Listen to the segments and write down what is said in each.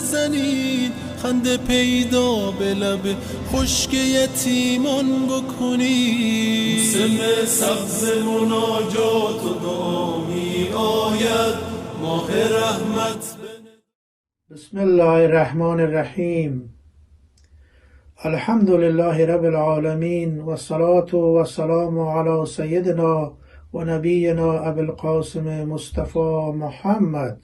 بزنید، خنده پیدا به لب خشک یتیمان بکنید. موسم سبز مناجات و دعا می آید، ماه رحمت. بسم الله الرحمن الرحیم. الحمد لله رب العالمین و الصلاة و السلام علی سیدنا و نبینا ابی القاسم مصطفى محمد.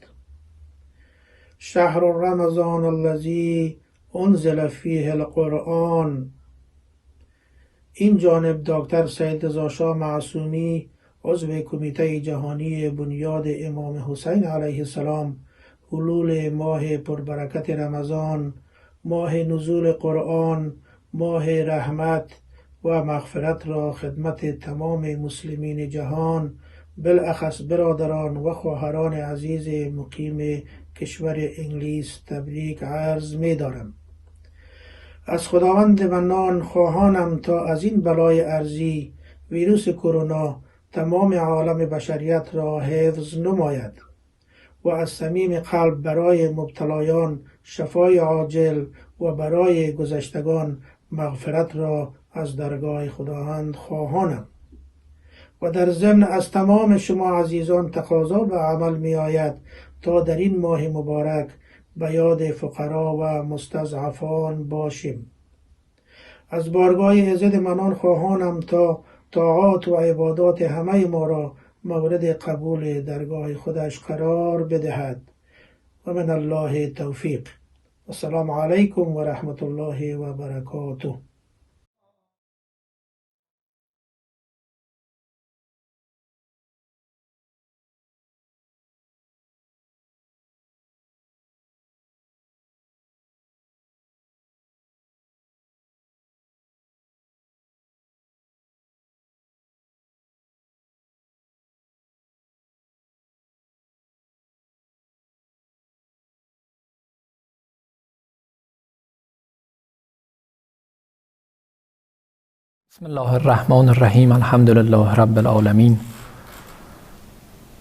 شهر رمضان الذی انزل فیه القرآن. این جانب دکتر سید رضا شاه معصومی، عضو کمیته جهانی بنیاد امام حسین علیه السلام، حلول ماه پربرکت رمضان، ماه نزول قرآن، ماه رحمت و مغفرت را خدمت تمام مسلمین جهان، بالاخص برادران و خواهران عزیز مقیم کشور انگلیس تبریک عرض می دارم. از خداوند منان خواهانم تا از این بلای ارضی ویروس کرونا تمام عالم بشریت را حفظ نماید و از صمیم قلب برای مبتلایان شفای عاجل و برای گذشتگان مغفرت را از درگاه خداوند خواهانم. و در ضمن از تمام شما عزیزان تقاضا به عمل می آید تا در این ماه مبارک به یاد فقرا و مستضعفان باشیم. از بارگاه ایزد منان خواهانم تا طاعات و عبادات همه ما را مورد قبول درگاه خودش قرار بدهد و من الله توفیق. السلام علیکم و رحمت الله و برکاته. بسم الله الرحمن الرحیم. الحمد لله رب العالمین.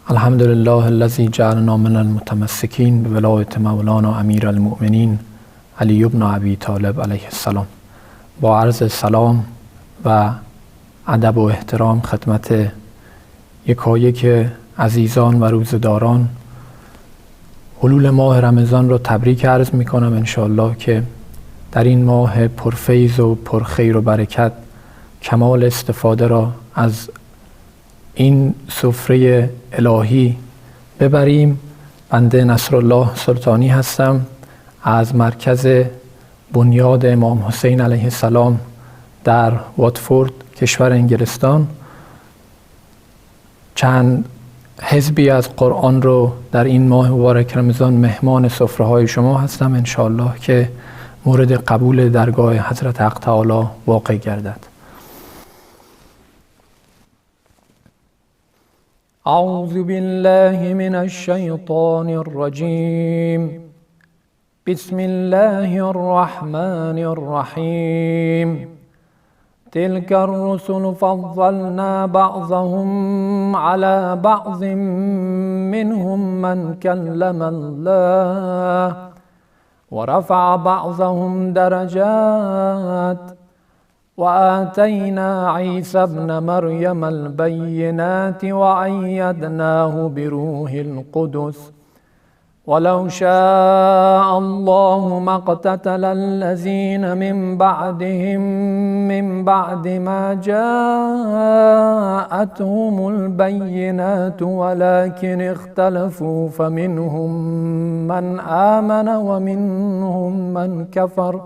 الحمد لله الذي جعلنا من المتمسکین بولایت مولانا امیر المؤمنین علی بن ابی طالب علیه السلام. با عرض سلام و ادب و احترام خدمت یکایک عزیزان و روزداران، حلول ماه رمضان را تبریک عرض می کنم. انشاءالله که در این ماه پرفیض و پرخیر و برکت کمال استفاده را از این سفره الهی ببریم. بنده نصرالله سلطانی هستم از مرکز بنیاد امام حسین علیه السلام در واتفورد کشور انگلستان. چند حزبی از قرآن رو در این ماه مبارک رمضان مهمان سفره های شما هستم، انشاءالله که مورد قبول درگاه حضرت حق تعالی واقع گردد. اعوذ بالله من الشیطان الرجیم. بسم الله الرحمن الرحیم. تلك الرسل فضلنا بعضهم على بعض منهم من كلم الله ورفع بعضهم درجات وآتينا عيسى ابن مريم البينات وأيدناه بروح القدس ولو شاء الله ما اقتتل الذين من بعدهم من بعد ما جاءتهم البينات ولكن اختلفوا فمنهم من آمن ومنهم من كفر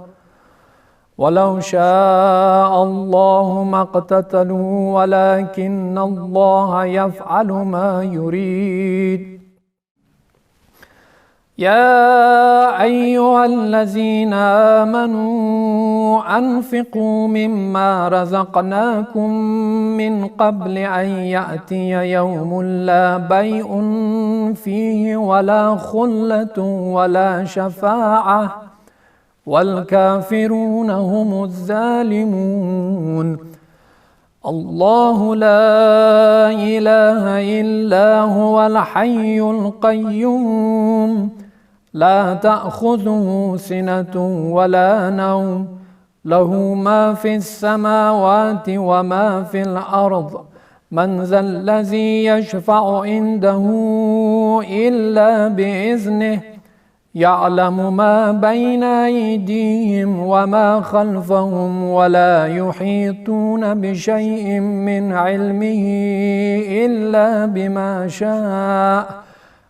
ولو شاء الله ما اقتتلوا ولكن الله يفعل ما يريد. يا أيها الذين آمنوا أنفقوا مما رزقناكم من قبل أن يأتي يوم لا بيع فيه ولا خلة ولا شفاعة والكافرون هم الظالمون. الله لا إله إلا هو الحي القيوم لا تأخذه سنة ولا نوم، له ما في السماوات وما في الأرض، من ذا الذي يشفع عنده إلا بإذنه، يعلم ما بين أيديهم وما خلفهم، ولا يحيطون بشيء من علمه إلا بما شاء،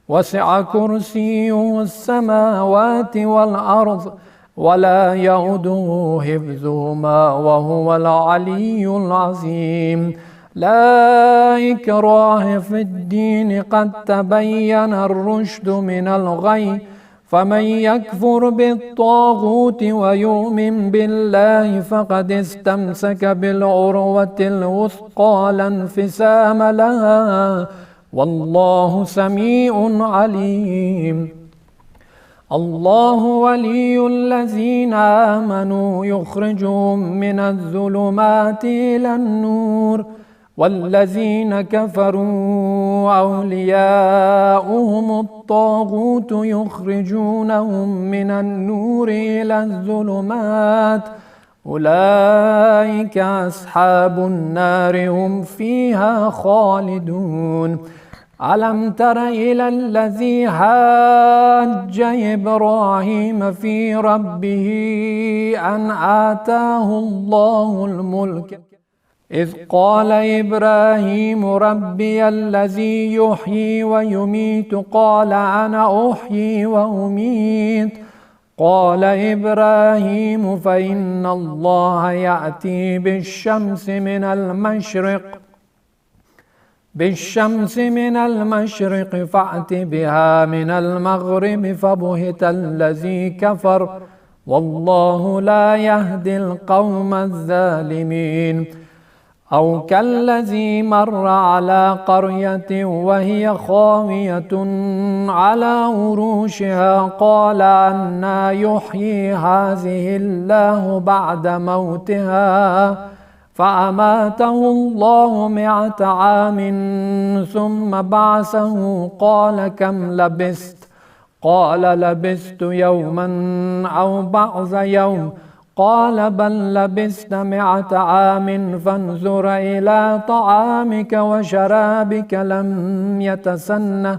وسع كرسيه السماوات والأرض، ولا يؤوده حفظهما وهو العلي العظيم. لا إكراه في الدين، قد تبين الرشد من الغي، فمن يكفر بالطاغوت ويؤمن بالله فقد استمسك بالعروة الوثقى لا انفسام لها، والله سميع عليم. الله ولي الذين آمنوا يخرجهم من الظلمات إلى النور، والذين كفروا أولياؤهم الطاغوت يخرجونهم من النور إلى الظلمات، أولئك أصحاب النار هم فيها خالدون. ألم تر إلى الذي حاج إبراهيم في ربه أن آتاه الله الملك، إذ قال إبراهيم ربي الذي يحيي ويميت، قال أنا أحيي وأميت، قال إبراهيم فإن الله يأتي بالشمس من المشرق فأت بها من المغرب، فبهت الذي كفر، والله لا يهدي القوم الظالمين. أو كالذي مر على قرية وهي خاوية على عروشها، قال أنى يحيي هذه الله بعد موتها، فأماته الله 100 عام ثم بعثه، قال كم لبثت؟ قال لبثت يوما أو بعض يوم، قال بل لبثت 100 عام، فانظر إلى طعامك وشرابك لم يتسنه،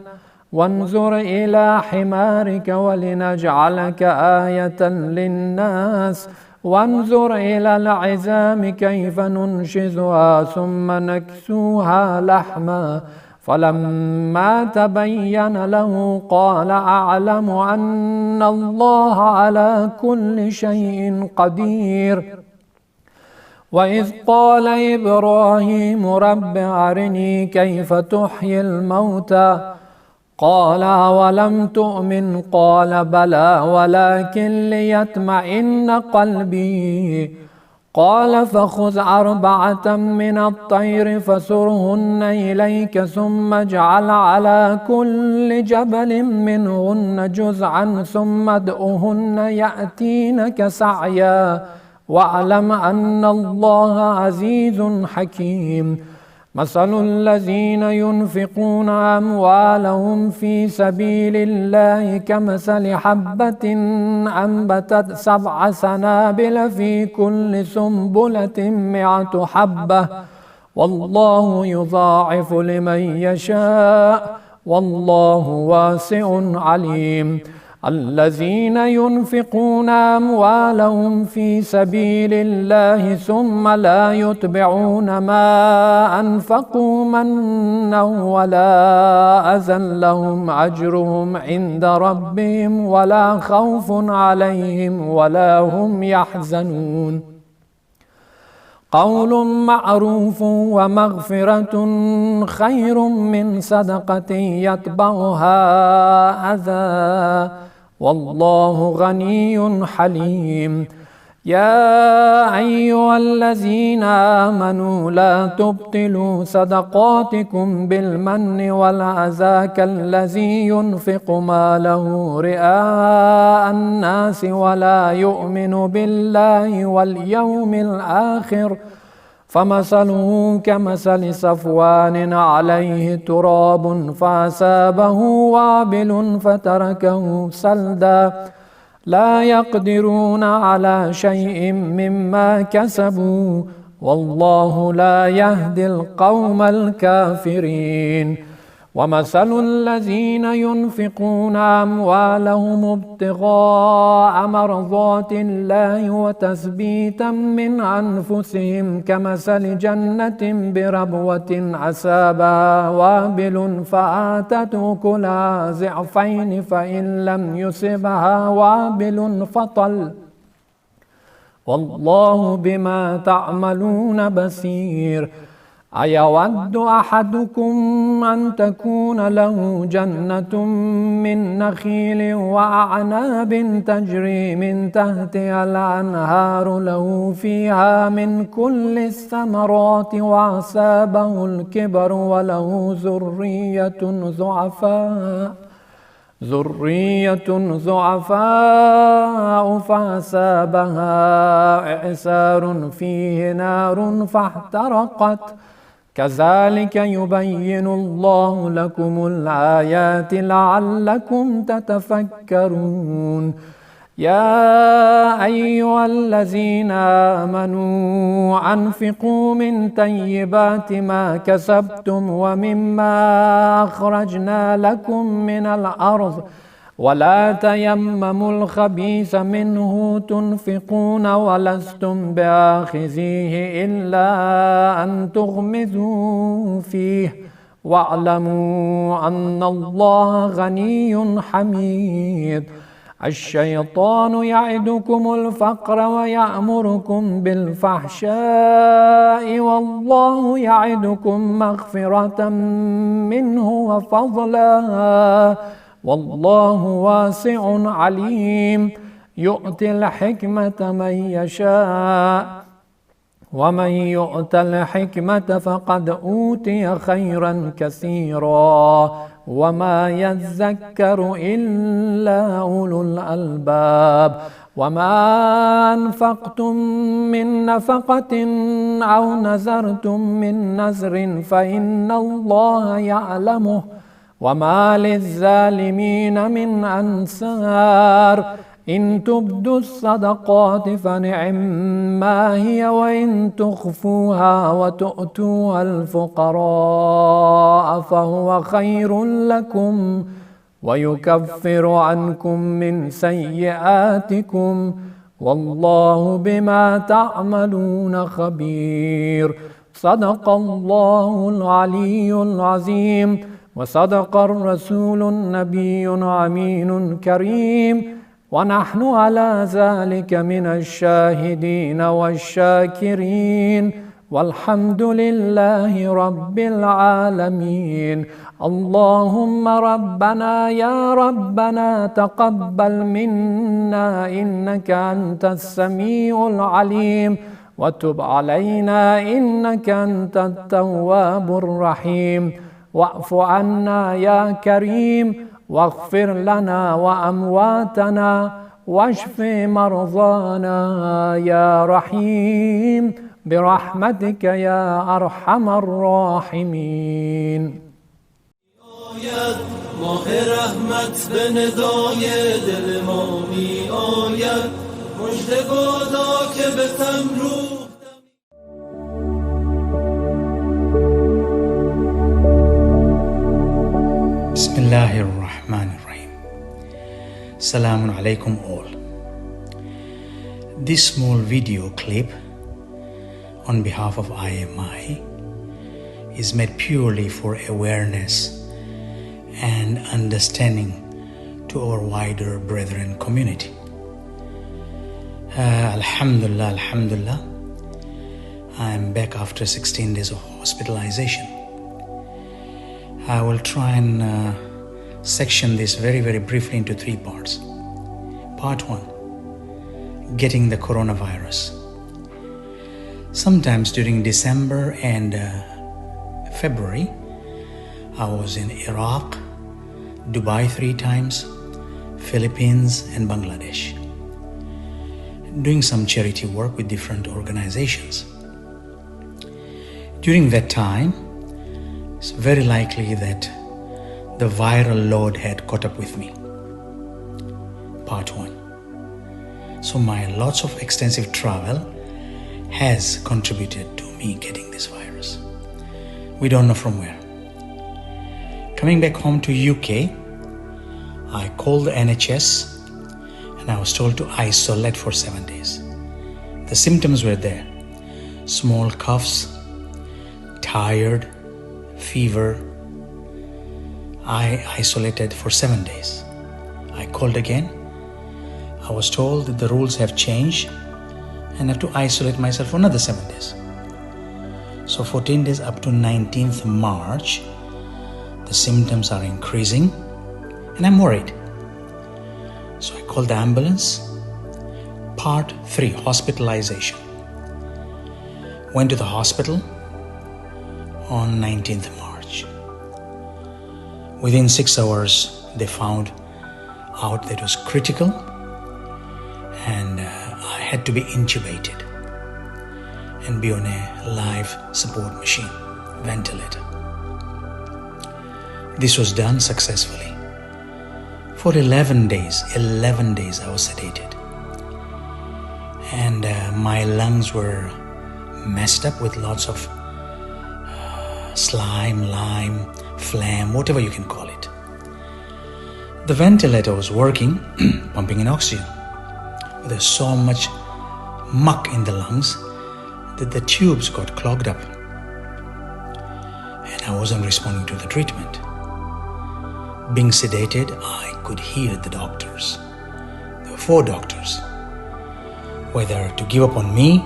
وانظر إلى حمارك ولنجعلك آية للناس، وانظر إلى العظام كيف ننشزها ثم نكسوها لحما، فلما تبين له قال أعلم أن الله على كل شيء قدير. وإذ قال إبراهيم رب أرني كيف تحيي الموتى، قال أولم تؤمن؟ قال بلى ولكن ليطمئن قلبي، قال فخذ 4 من الطير فصرهن إليك، ثم اجعل على كل جبل منهن جزعا، ثم ادعهن يأتينك سعيا، واعلم أن الله عزيز حكيم. مثل الذين ينفقون أموالهم في سبيل الله كمثل حبة أنبتت 7 سنابل في كل سنبلة 100 حبة، والله يضاعف لمن يشاء، والله واسع عليم. الذين ينفقون أموالهم في سبيل الله ثم لا يتبعون ما أنفقوا منا ولا أذى، لهم أجرهم عند ربهم ولا خوف عليهم ولا هم يحزنون. قول معروف ومغفرة خير من صدقة يتبعها أذى، والله غني حليم. يا أيها الذين آمنوا لا تبطلوا صدقاتكم بالمن والأذى، كالذي ينفق ماله رئاء الناس ولا يؤمن بالله واليوم الآخر، فمثله كمثل صفوان عليه تراب فأصابه وابل فتركه سلدا لا يقدرون على شيء مما كسبوا والله لا يهدي القوم الكافرين. ومثل الذين ينفقون أموالهم ابتغاء مرضات الله وتثبيتا من أنفسهم كمثل جنة بربوة أصابها وابل فآتت أكلها ضعفين فإن لم يصبها وابل فطل والله بما تعملون بصير. أيود أحدكم أن تكون له جنة من نخيل وأعناب تجري من تحتها الأنهار له فيها من كل الثمرات وأصابه الكبر وله ذرية ضعفاء فأصابها إعصار فيه نار فاحترقت كذلك يبين الله لكم الآيات لعلكم تتفكرون. يا أيها الذين آمنوا أنفقوا من طيبات ما كسبتم ومما أخرجنا لكم من الأرض ولا تيمموا الخبيث منه تنفقون ولستم بآخذيه إلا أن تغمضوا فيه واعلموا أن الله غني حميد. الشيطان يعدكم الفقر ويأمركم بالفحشاء والله يعدكم مغفرة منه وفضلا والله واسع عليم. يؤتي الحكمة من يشاء ومن يؤت الحكمة فقد أوتي خيرا كثيرا وما يذكر إلا أولو الألباب. وما أنفقتم من نفقة أو نذرتم من نذر فإن الله يعلمه وما للظالمين من أنصار. إن تبدوا الصدقات فنعما هي وإن تخفوها وتؤتوها الفقراء فهو خير لكم ويكفر عنكم من سيئاتكم والله بما تعملون خبير. صدق الله العلي العظيم وصدق الرسول النبي الأمين الكريم ونحن على ذلك من الشاهدين والشاكرين والحمد لله رب العالمين. اللهم ربنا يا ربنا تقبل منا إنك أنت السميع العليم وتب علينا إنك أنت التواب الرحيم. واعف عنا يا كريم واغفر لنا وأمواتنا واشف مرضانا يا رحيم برحمتك يا أرحم الراحمين. ماه رحمت به ندای دل ما می آید مژده بادا که به تن روح. Bismillahirrahmanirrahim. Assalamu alaikum all. This small video clip on behalf of IMI is made purely for awareness and understanding to our wider brethren community. Alhamdulillah, Alhamdulillah, I am back after 16 days of hospitalization. I will try and section this very briefly into 3 parts. Part 1, getting the coronavirus. Sometimes during December and February, I was in Iraq, Dubai 3 times, Philippines and Bangladesh, doing some charity work with different organizations. During that time, it's very likely that the viral load had caught up with me. Part 1. So my lots of extensive travel has contributed to me getting this virus. We don't know from where. Coming back home to UK, I called the NHS and I was told to isolate for 7 days. The symptoms were there: small coughs, tired, fever. I isolated for 7 days. I called again. I was told that the rules have changed and I have to isolate myself for another 7 days. So 14 days up to 19th March, the symptoms are increasing and I'm worried. So I called the ambulance. Part 3, hospitalization. Went to the hospital on 19th March. Within 6 hours, they found out that it was critical and I had to be intubated and be on a life support machine, ventilator. This was done successfully. For 11 days I was sedated. And my lungs were messed up with lots of slime, lime, phlegm, whatever you can call it. The ventilator was working, pumping in oxygen. But there's so much muck in the lungs that the tubes got clogged up. And I wasn't responding to the treatment. Being sedated, I could hear the doctors. There were 4 doctors. Whether to give up on me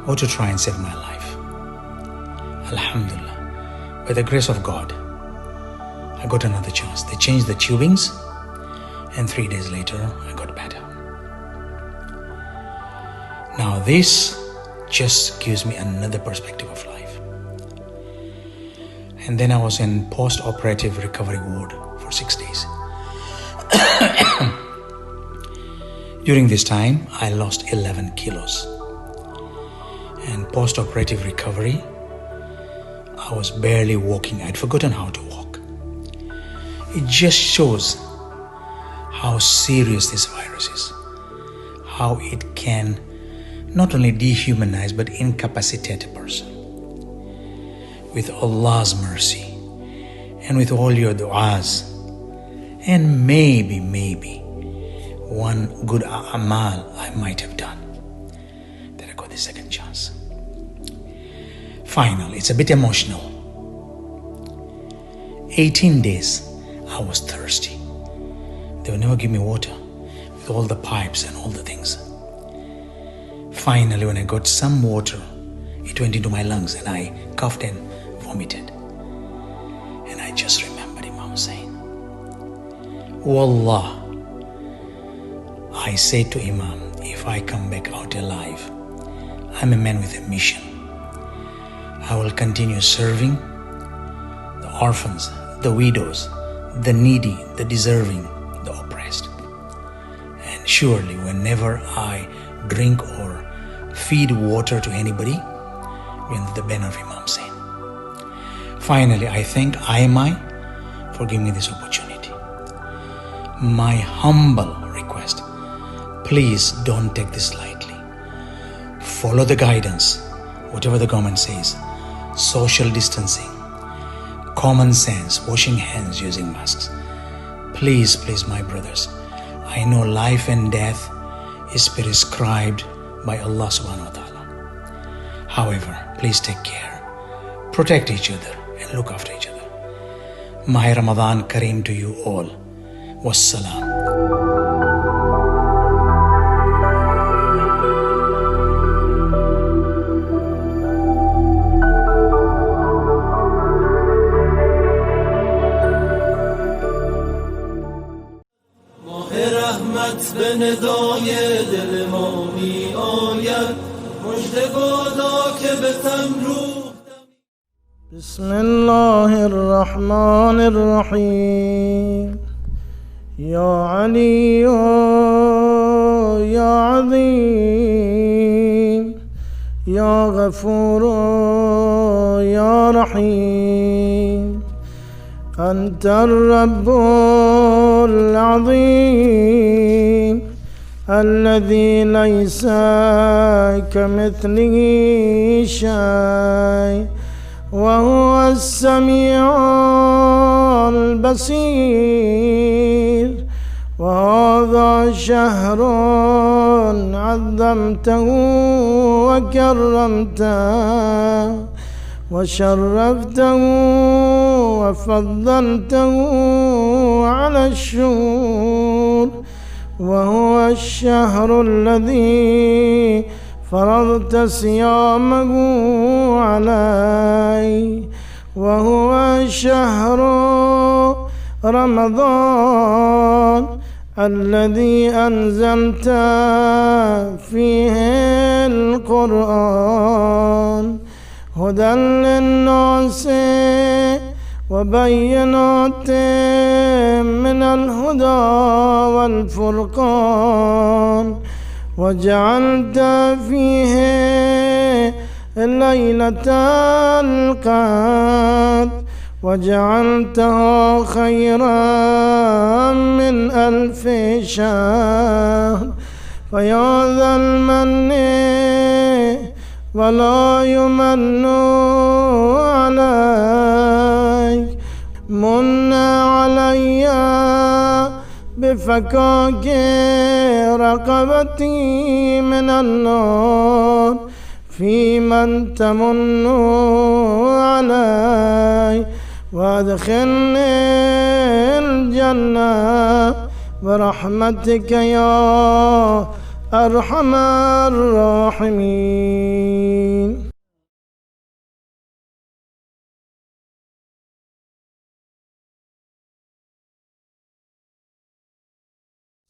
or to try and save my life. Alhamdulillah, by the grace of God, I got another chance. They changed the tubings and 3 days later, I got better. Now this just gives me another perspective of life. And then I was in post-operative recovery ward for 6 days. During this time, I lost 11 kilos. And post-operative recovery, I was barely walking. I'd forgotten how to walk. It just shows how serious this virus is. How it can not only dehumanize but incapacitate a person. With Allah's mercy and with all your du'as and maybe one good amal I might have done, that I got the second chance. Finally, it's a bit emotional. 18 days I was thirsty. They would never give me water with all the pipes and all the things. Finally, when I got some water, it went into my lungs and I coughed and vomited. And I just remembered Imam Hussein. Wallah, I said to Imam, if I come back out alive, I'm a man with a mission. I will continue serving the orphans, the widows, the needy, the deserving, the oppressed. And surely whenever I drink or feed water to anybody, we're under the banner of Imam Hussein. Finally, I thank IMI for giving me this opportunity. My humble request, please don't take this lightly. Follow the guidance, whatever the government says. Social distancing, common sense, washing hands, using masks. Please, my brothers, I know life and death is prescribed by Allah subhanahu wa ta'ala. However, please take care, protect each other and look after each other. Mahi Ramadhan Kareem to you all. Wassalam. رحمت به ندای دل ما می آید مژده بادا که به تن روح بسم الله الرحمن الرحیم یا علی یا عظیم يا غفور يا رحيم. أنت الرب العظيم الذي ليس كمثله شيء، وهو السميع البصير. وهذا شهر عظمته وكرمته وشرفته وفضلته على الشهور، وهو الشهر الذي فرضت صيامه علي، وهو شهر رمضان الذي أنزلت فيه القرآن هدى للناس وبينات من الهدى والفرقان، وجعلت فيه ليلة القدر وجعلتها خيرا من 1000 شهر. فيا ذا المن ولا يمن عليك، من علي بفكاك رقبتي من النار، في من تمن علي، وادخلني الجنة برحمتك يا أرحم الراحمين.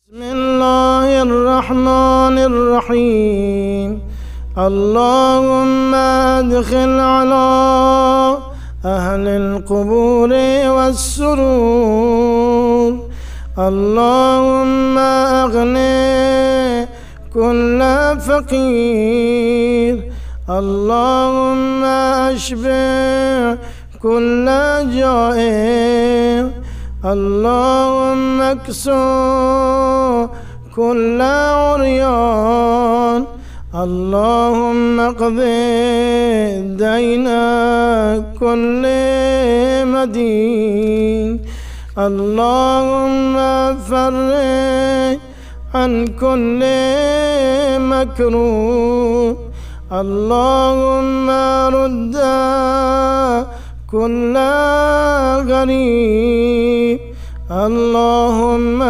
بسم الله الرحمن الرحيم. اللهم ادخل على أهل القبور والسرور، اللهم أغني كل فقير، اللهم أشبع كل جائع، اللهم اكسو كل عريان، اللهم اقض دين كل مدين، اللهم فرج عن كل مكروه، اللهم رد كل غريب، اللهم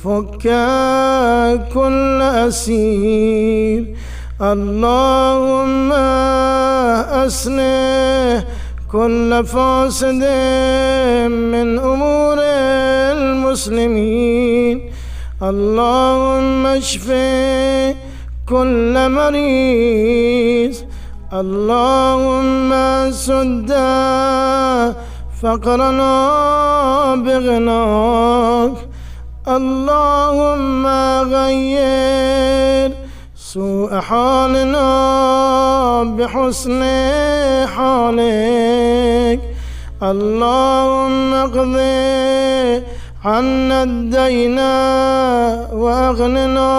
فك كل أسير، اللهم أصلح كل فاسد من أمور المسلمين، اللهم اشف كل مريض، اللهم سد فقرنا بغناك، اللهم غير سوء حالنا بحسن حالك، اللهم اقض عنا الدين واغننا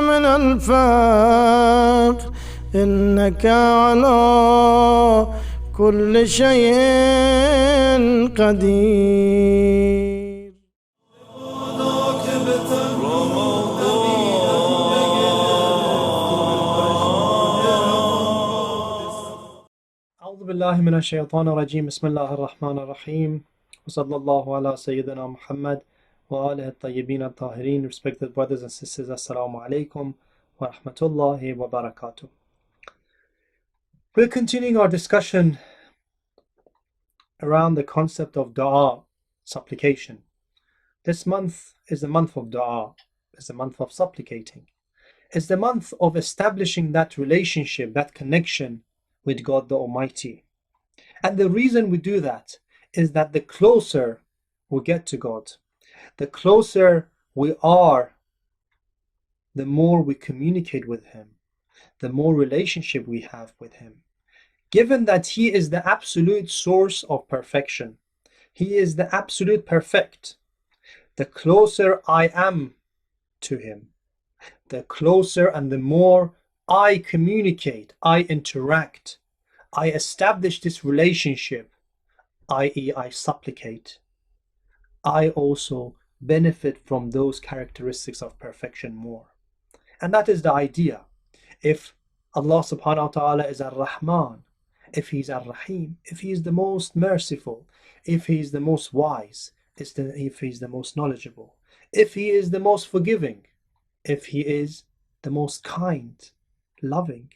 من الفقر، إنك على كل شيء قدير. أعوذ بالله من الشيطان الرجيم. بسم الله الرحمن الرحيم. وصلى الله على سيدنا Muhammad wa alihi الطيبين الطاهرين. Respected brothers and sisters, Assalamu alaikum wa rahmatullahi wa barakatuh. We're continuing our discussion around the concept of dua, supplication. This month is the month of dua, it's the month of supplicating. It's the month of establishing that relationship, that connection with God the Almighty. And the reason we do that is that the closer we get to God, the closer we are, the more we communicate with Him, the more relationship we have with Him. Given that He is the absolute source of perfection, He is the absolute perfect, the closer I am to Him, the closer and the more I communicate, I interact, I establish this relationship, i.e. I supplicate, I also benefit from those characteristics of perfection more. And that is the idea. If Allah subhanahu wa ta'ala is Ar-Rahman, if He's Ar-Rahim, if He is the most merciful, if He is the most wise, if He is the most knowledgeable, if He is the most forgiving, if He is the most kind, loving,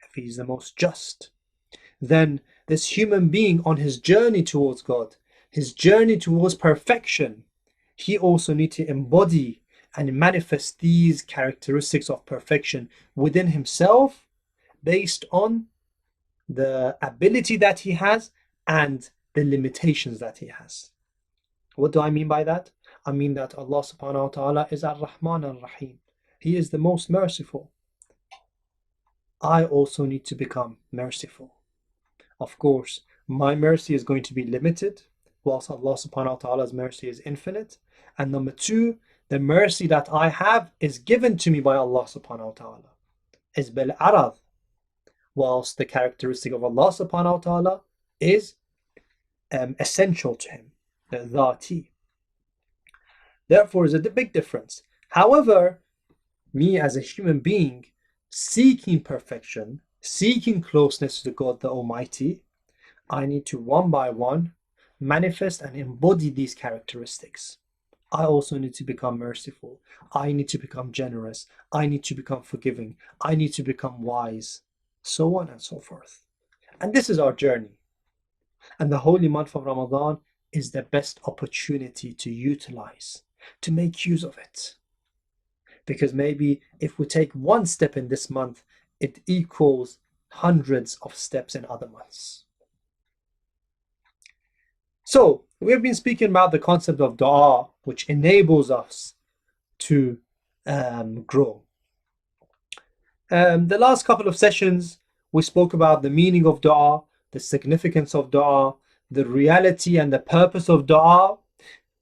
if He is the most just, then this human being on his journey towards God, his journey towards perfection, he also needs to embody and manifest these characteristics of perfection within himself based on the ability that he has and the limitations that he has. What do I mean by that? I mean that Allah subhanahu wa ta'ala is Ar-Rahman Ar-Rahim. He is the most merciful. I also need to become merciful. Of course, my mercy is going to be limited, whilst Allah subhanahu wa ta'ala's mercy is infinite. And number two, the mercy that I have is given to me by Allah subhanahu wa ta'ala. Is bil arad, whilst the characteristic of Allah subhanahu wa ta'ala is essential to Him, the dhati. Therefore, is a big difference. However, me as a human being seeking perfection, seeking closeness to God the Almighty, I need to one by one manifest and embody these characteristics. I also need to become merciful. I need to become generous. I need to become forgiving. I need to become wise, so on and so forth. And this is our journey. And the holy month of Ramadan is the best opportunity to utilize, to make use of it. Because maybe if we take one step in this month, it equals hundreds of steps in other months. So, we've been speaking about the concept of dua, which enables us to grow. The last couple of sessions, we spoke about the meaning of dua, the significance of dua, the reality and the purpose of dua.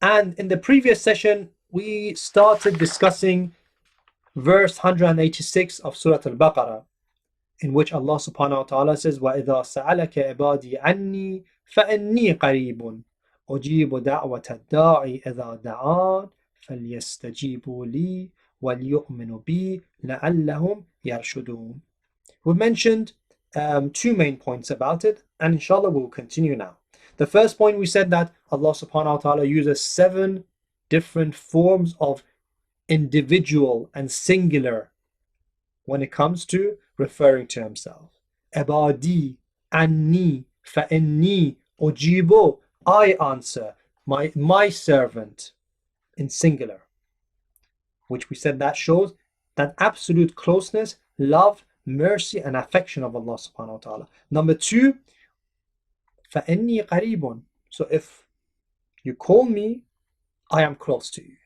And in the previous session, we started discussing verse 186 of Surah Al-Baqarah, in which Allah subhanahu wa ta'ala says, وَإِذَا سَأَلَكَ عِبَادِي عَنِّي فَإِنِّي قَرِيبٌ أُجِيبُ دَعْوَةَ الدَّاعِ إِذَا دَعَانِ فَلْيَسْتَجِيبُوا لِي وَلْيُؤْمِنُوا بِي لَعَلَّهُمْ يَرْشُدُونَ. We mentioned two main points about it, and inshallah we'll continue now. The first point, we said that Allah subhanahu wa ta'ala uses 7 different forms of individual and singular when it comes to referring to Himself. Ibadi, anni, fa'inni, ujibu, I answer, my servant, in singular. Which we said that shows that absolute closeness, love, mercy and affection of Allah subhanahu wa ta'ala. Number 2, fa'inni qareebun. So if you call me, I am close to you.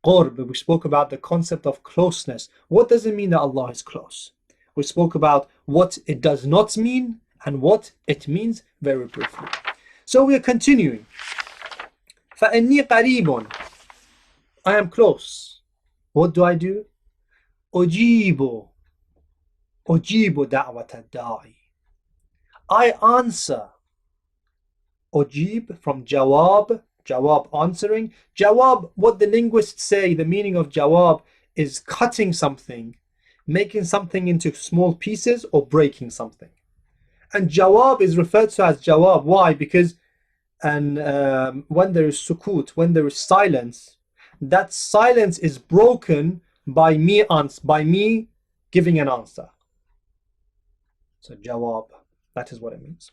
Qurb, we spoke about the concept of closeness. What does it mean that Allah is close? We spoke about what it does not mean and what it means very briefly. So we are continuing. فَإِنِّي قَرِيبٌ, I am close. What do I do? أُجِيبُ دَعْوَةَ الدَّاعِ, I answer. Ujib from jawab, jawab answering. Jawab, what the linguists say, the meaning of jawab is cutting something, making something into small pieces or breaking something. And jawab is referred to as jawab. Why? Because when there is sukut, when there is silence, that silence is broken by me giving an answer. So jawab, that is what it means.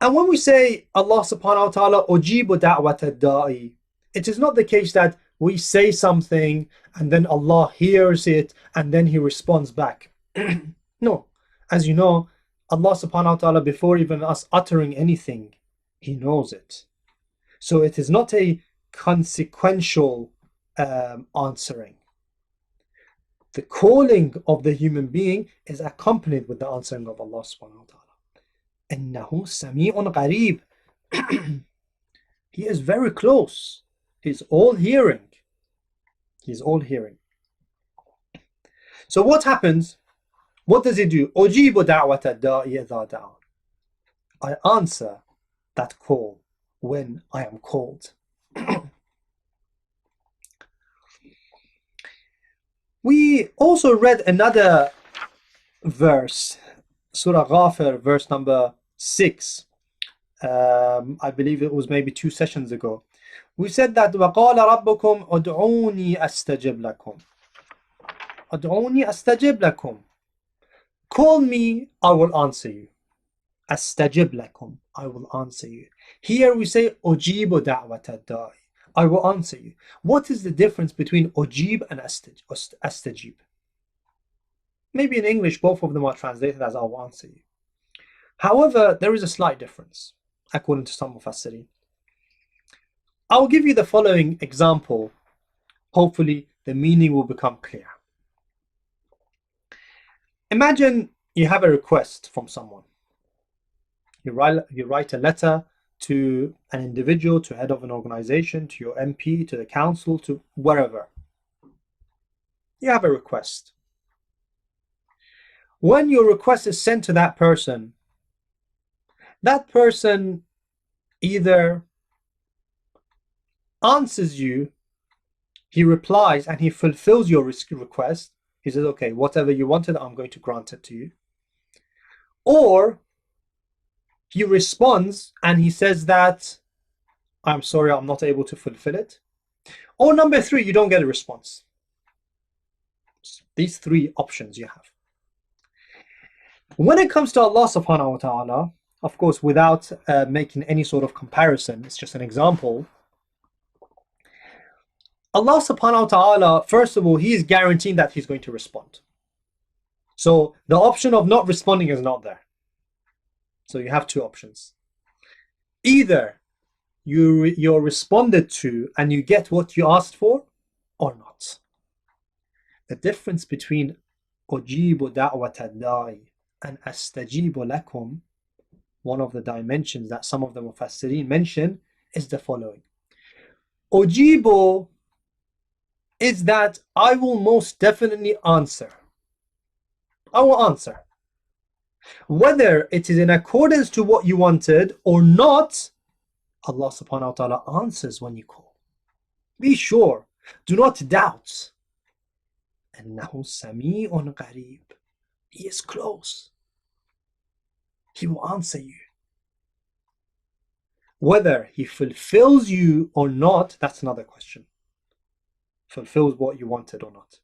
And when we say Allah subhanahu wa ta'ala ujibu da'wat ad-da'i, it is not the case that we say something and then Allah hears it and then He responds back. No. As you know, Allah subhanahu wa ta'ala, before even us uttering anything, He knows it. So it is not a consequential answering. the calling of the human being is accompanied with the answering of Allah subhanahu wa ta'ala. إِنَّهُ سَمِيعٌ قَرِيبٌ. He is very close. He's all hearing. He's all hearing. So what happens? What does he do? أُجِيبُ دَعْوَةَ الدَّاعِ إِذَا دَعَانِ. I answer that call when I am called. We also read another verse, Surah Ghafir, verse number 6. I believe it was maybe 2 sessions ago. We said that وَقَالَ رَبُّكُمْ أُدْعُونِي أَسْتَجِبْ لَكُمْ. أُدْعُونِي أَسْتَجِبْ لَكُمْ. Call me, I will answer you. أَسْتَجِبْ لَكُمْ. I will answer you. Here we say أُجِيبُ دَعْوَةَ الدَّاعِ. I will answer you. What is the difference between أُجِيب and أَسْتَجِيب? Maybe in English both of them are translated as I will answer you. However, there is a slight difference according to some Mufassirin. I'll give you the following example. Hopefully the meaning will become clear. Imagine you have a request from someone. You write a letter to an individual, to head of an organization, to your MP, to the council, to wherever. You have a request. When your request is sent to that person either answers you, he replies and he fulfills your request. He says, okay, whatever you wanted, I'm going to grant it to you. Or he responds and he says that, I'm sorry, I'm not able to fulfill it. Or number 3, you don't get a response. These 3 options you have. When it comes to Allah subhanahu wa ta'ala, of course, without making any sort of comparison, it's just an example. Allah subhanahu wa ta'ala, first of all, He is guaranteeing that He's going to respond. So the option of not responding is not there. So you have 2 options. Either you're responded to and you get what you asked for, or not. The difference between أُجِيبُ دَعْوَةَ الدَّاعِ and أَسْتَجِيبُ لَكُمْ, one of the dimensions that some of the Mufassirin mention, is the following. Ujibu is that I will most definitely answer. I will answer. Whether it is in accordance to what you wanted or not, Allah subhanahu wa ta'ala answers when you call. Be sure. Do not doubt. إِنَّهُ سَمِيعٌ قَرِيبٌ. He is close. He will answer you. Whether He fulfills you or not, that's another question. Fulfills what you wanted or not.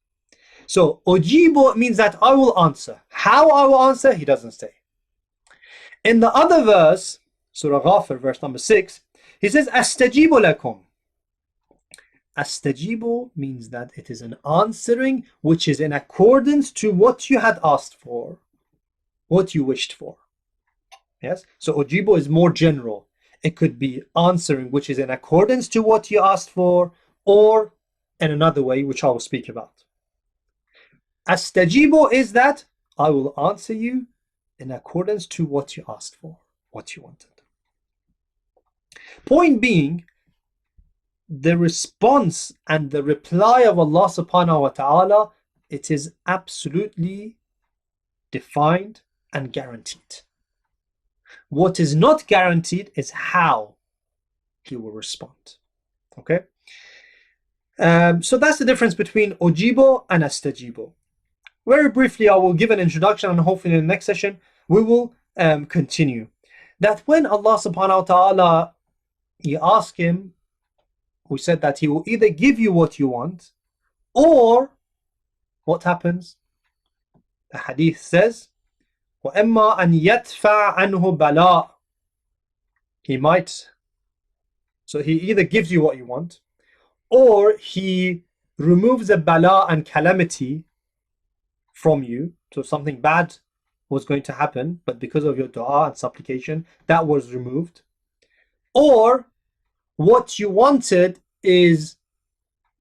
So, Ujibu means that I will answer. How I will answer, He doesn't say. In the other verse, Surah Ghafir, verse number 6, He says, Astajibu lakum. Astajibu means that it is an answering which is in accordance to what you had asked for, what you wished for. Yes? So Ujibu is more general. It could be answering which is in accordance to what you asked for, or in another way, which I will speak about. Astajibu is that I will answer you in accordance to what you asked for, what you wanted. Point being, the response and the reply of Allah subhanahu wa ta'ala, it is absolutely defined and guaranteed. What is not guaranteed is how He will respond. Okay? So that's the difference between Ujibu and Astajibu. Very briefly, I will give an introduction, and hopefully in the next session we will continue. That when Allah subhanahu wa ta'ala, you ask Him, we said that He will either give you what you want, or what happens? The hadith says, وَإِمَّا أَنْ يَدْفَعَ عَنْهُ بَلَاء. He might, so He either gives you what you want, or He removes a bala and calamity from you. So something bad was going to happen, but because of your dua and supplication, that was removed. Or what you wanted is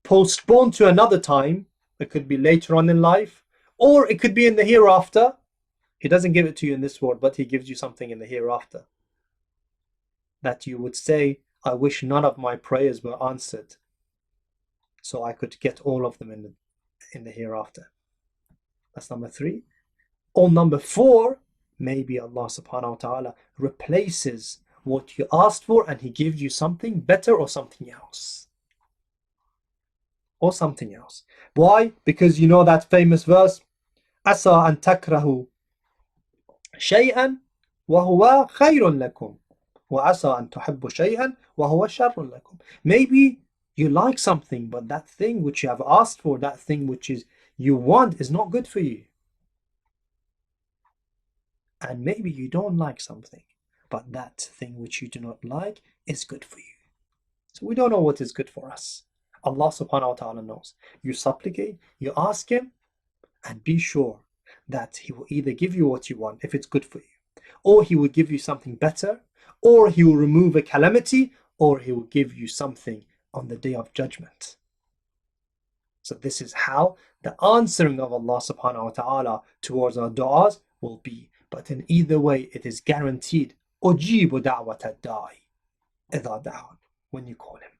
postponed to another time. it could be later on in life, or it could be in the hereafter. He doesn't give it to you in this world, but he gives you something in the hereafter that you would say, I wish none of my prayers were answered, so I could get all of them in the hereafter. That's number 3. Or number 4, maybe Allah subhanahu wa ta'ala replaces what you asked for and he gives you something better or something else. Or something else. Why? Because you know that famous verse, Asa an takrahu shay'an wa huwa khayrun lakum wa asa an tuhibbu shay'an wa huwa sharrun lakum. Maybe you like something, but that thing which you have asked for, that thing which is you want, is not good for you. And maybe you don't like something, but that thing which you do not like is good for you. So we don't know what is good for us. Allah subhanahu wa ta'ala knows. You supplicate, you ask him, and be sure that he will either give you what you want if it's good for you, or he will give you something better, or he will remove a calamity, or he will give you something on the day of judgment. So this is how the answering of Allah subhanahu wa ta'ala towards our du'as will be. But in either way, it is guaranteed. أُجِيبُ دَعْوَةَ الدَّاعِ إِذَا دَعَانِ. When you call him,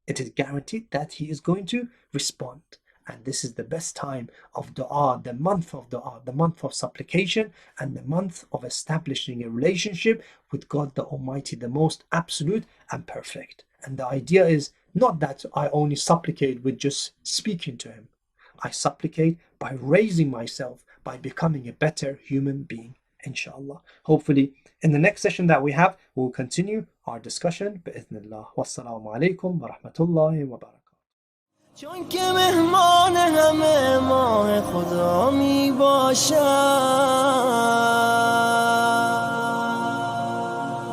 it is guaranteed that he is going to respond. And this is the best time of dua, the month of dua, the month of supplication, and the month of establishing a relationship with God the Almighty, the most absolute and perfect. And the idea is not that I only supplicate with just speaking to him. I supplicate by raising myself, by becoming a better human being, inshallah. Hopefully, in the next session that we have, we'll continue our discussion. Bi'idhnillah. Wassalamu alaikum wa rahmatullahi wa barakatuh. چون که مهمان همه ماه خدا می باشد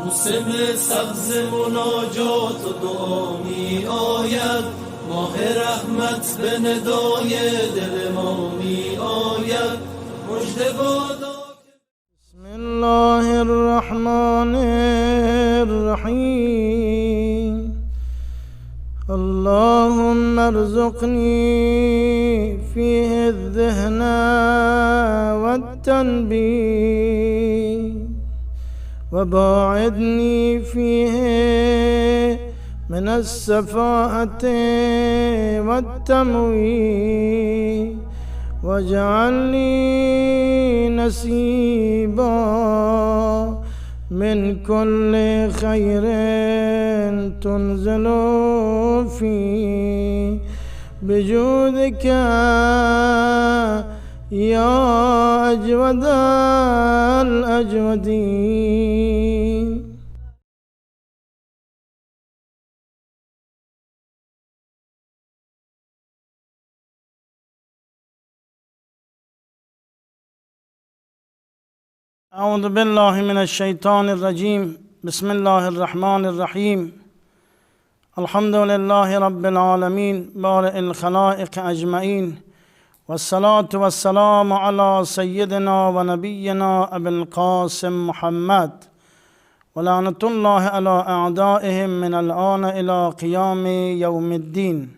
موسم سبز مناجات و دعا می آید ماه رحمت به ندای دل ما می آید مژده بادا بسم الله الرحمن الرحیم اللهم ارزقني فيه الذهن والتنبيه وباعدني فيه من السفاهة والتمويه واجعلني نصيبا من كل خير تنزل فيه بجودك يا أجود الأجودين. أعوذ بالله من الشيطان الرجيم. بسم الله الرحمن الرحيم. الحمد لله رب العالمين بارئ الخلائق أجمعين والصلاة والسلام على سيدنا ونبينا أبي القاسم محمد ولعنة الله على أعدائهم من الآن إلى قيام يوم الدين.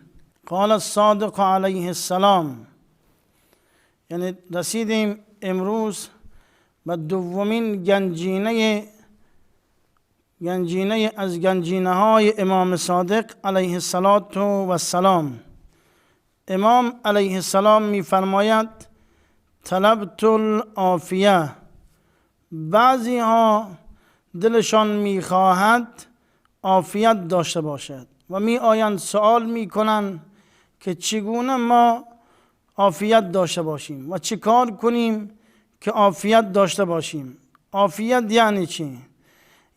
قال الصادق عليه السلام. یعنی رسیدیم امروز به دومین گنجینه از گنجینه های امام صادق علیه السلام. امام علیه السلام می فرماید طلبت العافیه. بعضی ها دلشان می خواهد عافیت داشته باشد و می آیند سوال می کنند که چگونه ما عافیت داشته باشیم و چه کار کنیم که عافیت داشته باشیم. عافیت یعنی چی؟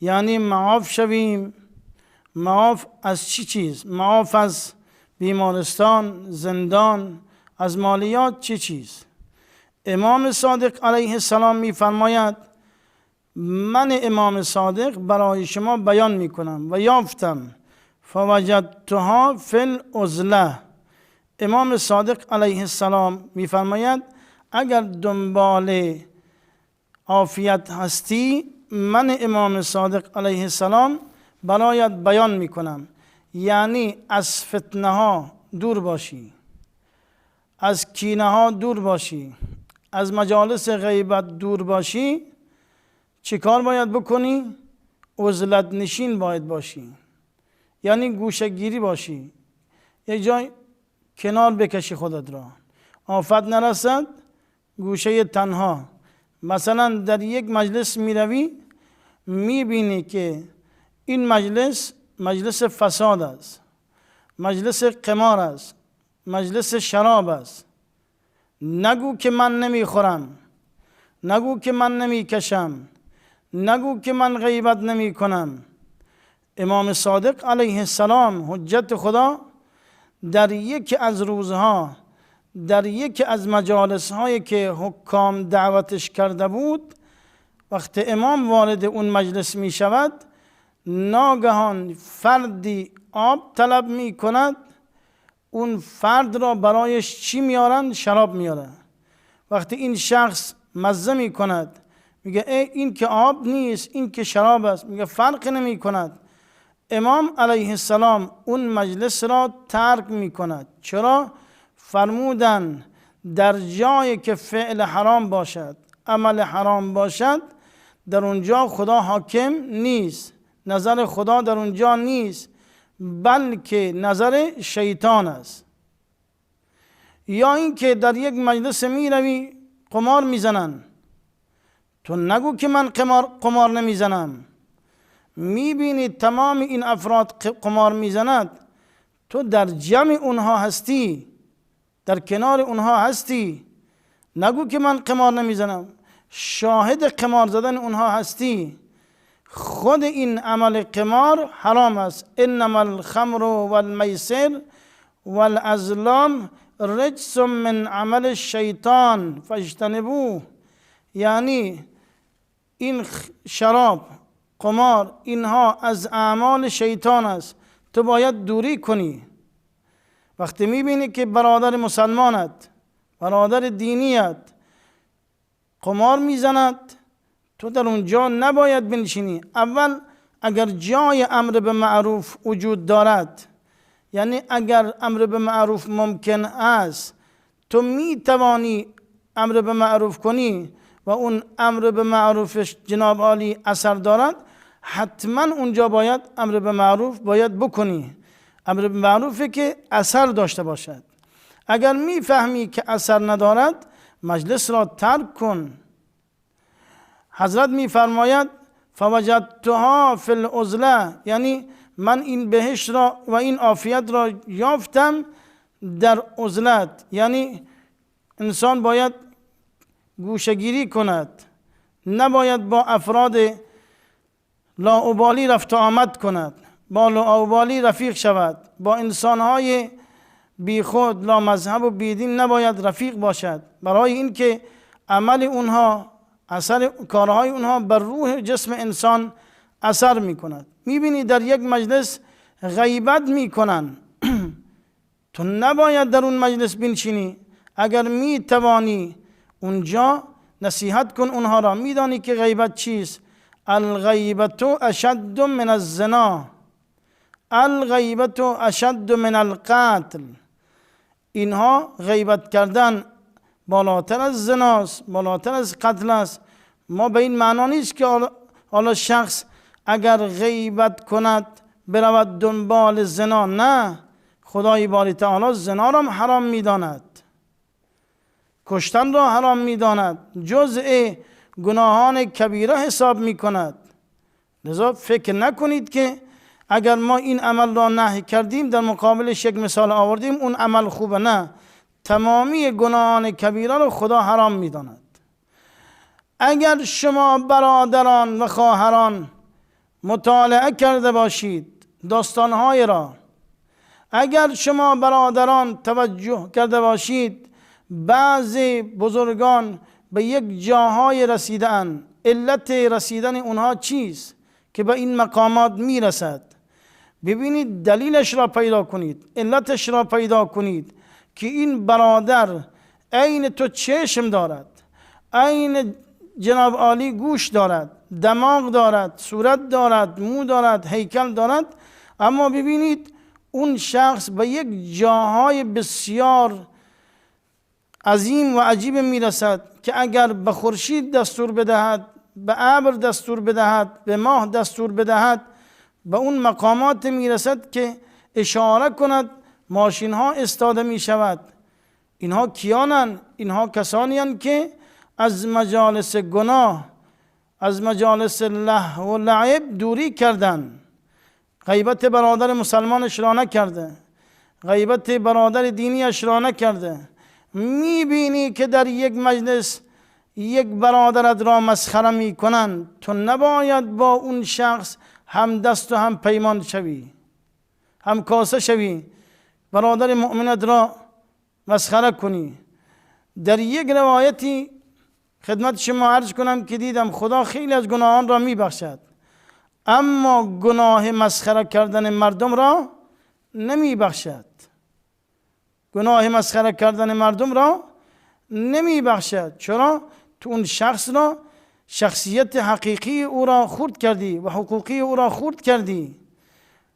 یعنی معاف شویم. معاف از چی چیز؟ معاف از بیمارستان، زندان، از مالیات چی چیز؟ امام صادق علیه السلام می فرماید من امام صادق برای شما بیان می کنم و یافتم فوجدتها فی العزله. امام صادق علیه السلام می فرماید اگر دنبال عافیت هستی من امام صادق علیه السلام برایت بیان می کنم. یعنی از فتنه ها دور باشی، از کینه ها دور باشی، از مجالس غیبت دور باشی، چه کار باید بکنی؟ عزلت نشین باید باشی، یعنی گوشه گیری باشی، یک جای کنار بکشی خودت را، آفت نرسد، گوشه تنها. مثلا در یک مجلس می روی، می بینی که این مجلس فساد است، مجلس قمار است، مجلس شراب است. نگو که من نمی خورم، نگو که من نمی کشم، نگو که من غیبت نمی کنم. امام صادق علیه السلام حجت خدا در یکی از روزها، در یکی از مجالس هایی که حکام دعوتش کرده بود، وقتی امام وارد اون مجلس می شود، ناگهان فردی آب طلب می کند. اون فرد را برایش چی میارن؟ شراب میاره. وقتی این شخص مزه می کند، میگه این که آب نیست، این که شراب است. میگه فرق نمی کند. امام علیه السلام اون مجلس را ترک می کند. چرا؟ فرمودن در جایی که فعل حرام باشد، عمل حرام باشد، در اونجا خدا حاکم نیست، نظر خدا در اونجا نیست، بلکه نظر شیطان است. یا اینکه در یک مجلس می روی قمار میزنن، تو نگو که من قمار نمیزنم. میبینی تمام این افراد قمار میزند، تو در جمع اونها هستی، در کنار اونها هستی، نگو که من قمار نمیزنم، شاهد قمار زدن اونها هستی. خود این عمل قمار حرام است. انما الخمر والمیسر والازلام رجس من عمل الشیطان فاجتنبوه. یعنی این شراب، قمار، اینها از اعمال شیطان است، تو باید دوری کنی. وقتی میبینی که برادر مسلمانت، برادر دینیت قمار میزند، تو در اونجا نباید بنشینی. اول اگر جای امر به معروف وجود دارد، یعنی اگر امر به معروف ممکن است، تو میتوانی امر به معروف کنی و اون امر به معروفش جناب عالی اثر دارد، حتما اونجا باید امر به معروف باید بکنی. امر به معروفی که اثر داشته باشد. اگر میفهمی که اثر ندارد، مجلس را ترک کن. حضرت میفرماید فوجدتها فی العزله، یعنی من این بهشت را و این عافیت را یافتم در عزلت. یعنی انسان باید گوشه‌گیری کند، نباید با افراد لاابالی رفت و آمد کند، با لاابالی رفیق شود، با انسانهای بی خود لا مذهب و بی دین نباید رفیق باشد، برای اینکه عمل اونها، اثر کارهای اونها بر روح جسم انسان اثر می کند. می بینی در یک مجلس غیبت می کنن، تو نباید در اون مجلس بنشینی. اگر می توانی اونجا نصیحت کن اونها را. می دانی که غیبت چیست؟ الغیبت اشد من الزنا، الغیبت اشد من القتل. اینها غیبت کردن بالاتر از زناست، بالاتر از قتل است. ما به این معنا نیست که حالا شخص اگر غیبت کند برود دنبال زنا، نه، خدای باری تعالی زنا را حرام می‌داند، کشتن را حرام می‌داند، جزء گناهان کبیره حساب می‌کند. لذا فکر نکنید که اگر ما این عمل را نهی کردیم در مقابلش یک مثال آوردیم اون عمل خوبه. نه، تمامی گناهان کبیره را خدا حرام می‌داند. اگر شما برادران و خواهران مطالعه کرده باشید داستانهای را، اگر شما برادران توجه کرده باشید بعضی بزرگان به یک جاهای رسیدن، علت رسیدن اونها چیست که به این مقامات میرسد، ببینید دلیلش را پیدا کنید، علتش را پیدا کنید که این برادر عین تو چشم دارد، عین جناب عالی گوش دارد، دماغ دارد، صورت دارد، مو دارد، هیکل دارد، اما ببینید اون شخص به یک جاهای بسیار عظیم و عجیب میرسد که اگر به خورشید دستور بدهد، به ابر دستور بدهد، به ماه دستور بدهد، به اون مقامات میرسد که اشاره کند ماشین ها استاده می شود. اینها کیانن؟ اینها کسانی که از مجالس گناه، از مجالس لهو و لعب دوری کردن. غیبت برادر مسلمانش را نکرده، غیبت برادر دینیش را نکرده. میبینی که در یک مجلس یک برادرت را مسخره میکنن، تو نباید با اون شخص هم دست و هم پیمان شوی، هم کاسه شوی، برادر مؤمنت را مسخره کنی. در یک روایتی خدمت شما عرض کنم که دیدم خدا خیلی از گناهان را میبخشد، اما گناه مسخره کردن مردم را نمیبخشد. گناه مسخره کردن مردم را نمیبخشد. چرا؟ تو اون شخص را، شخصیت حقیقی او را خورد کردی و حقوقی او را خورد کردی،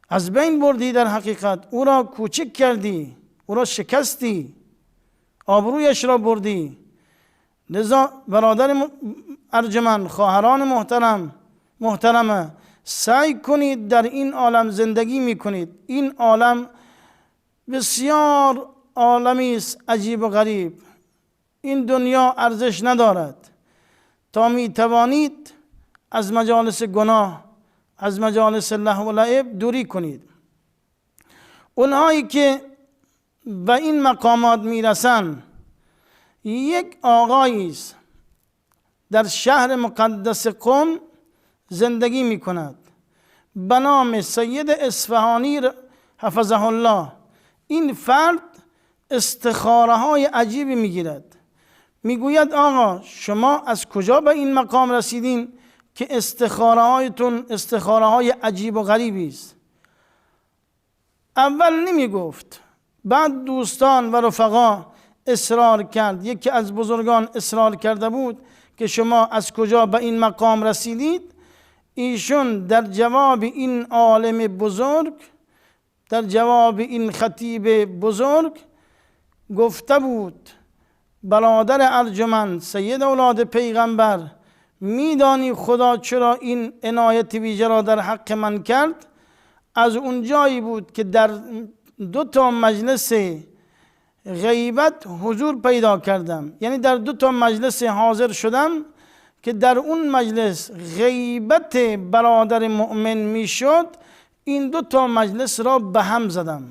از بین بردی، در حقیقت او را کوچک کردی، او را شکستی، آبرویش را بردی. لذا برادر ارجمند، خواهران محترمه، سعی کنید در این عالم زندگی میکنید. این عالم بسیار عالمی است عجیب و غریب. این دنیا ارزش ندارد. تا می توانید از مجالس گناه، از مجالس لهو و لعب دوری کنید. اونهایی که به این مقامات میرسن، یک آقایی است در شهر مقدس قم زندگی میکند به نام سید اصفهانی حفظه الله. این فرد استخاره های عجیبی میگیرد. میگوید آقا شما از کجا به این مقام رسیدین که استخاره هایتون استخاره های عجیب و غریبی است؟ اول نمیگفت، بعد دوستان و رفقا اصرار کرد. یکی از بزرگان اصرار کرده بود که شما از کجا به این مقام رسیدید. ایشون در جواب این عالم بزرگ، در جواب این خطیب بزرگ گفته بود برادر ارجمند، سید اولاد پیغمبر، میدانی خدا چرا این عنایت ویژه را در حق من کرد؟ از اون جایی بود که در 2 مجلس غیبت حضور پیدا کردم، یعنی در 2 مجلس حاضر شدم که در اون مجلس غیبت برادر مؤمن میشد. این 2 مجلس را به هم زدم،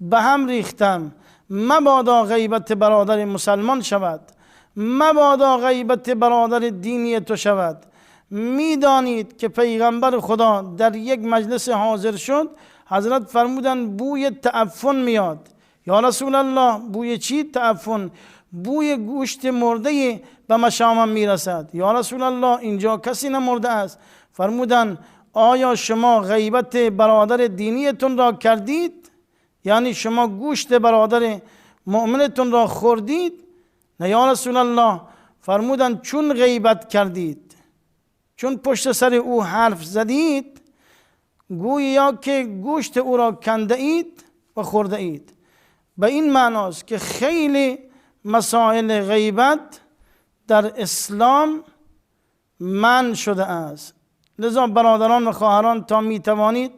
به هم ریختم. مبادا غیبت برادر مسلمان شود، مبادا غیبت برادر دینی تو شود. میدانید که پیغمبر خدا در یک مجلس حاضر شد، حضرت فرمودن بوی تعفن میاد. یا رسول الله بوی چی؟ تعفن. بوی گوشت مرده به مشامم میرسد. یا رسول الله اینجا کسی نمرده است. فرمودن آیا شما غیبت برادر دینیتون را کردید؟ یعنی شما گوشت برادر مؤمنتون را خوردید؟ نه یا رسول الله. فرمودن چون غیبت کردید، چون پشت سر او حرف زدید، گویا که گوشت او را کنده اید و خورده اید. به این معناست که خیلی مسائل غیبت در اسلام منع شده است. لذا برادران و خواهران تا می توانید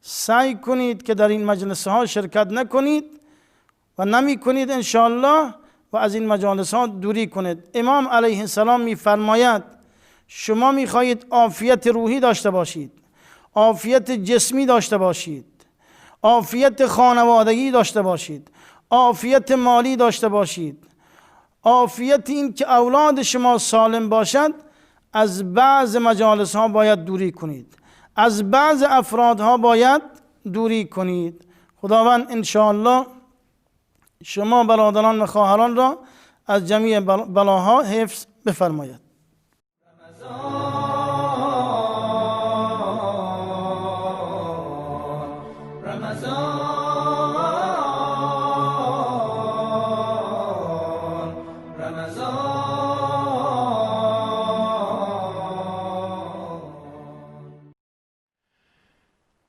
سعی کنید که در این مجلس ها شرکت نکنید و نمی کنید انشاءالله، و از این مجالس ها دوری کنید. امام علیه السلام می فرماید شما می خواهید عافیت روحی داشته باشید، عافیت جسمی داشته باشید، عافیت خانوادگی داشته باشید، عافیت مالی داشته باشید، عافیت این که اولاد شما سالم باشد، از بعض مجالس ها باید دوری کنید، از بعض افرادها باید دوری کنید. خداوند انشاءالله شما برادران و خواهران را از جمیع بلاها حفظ بفرماید.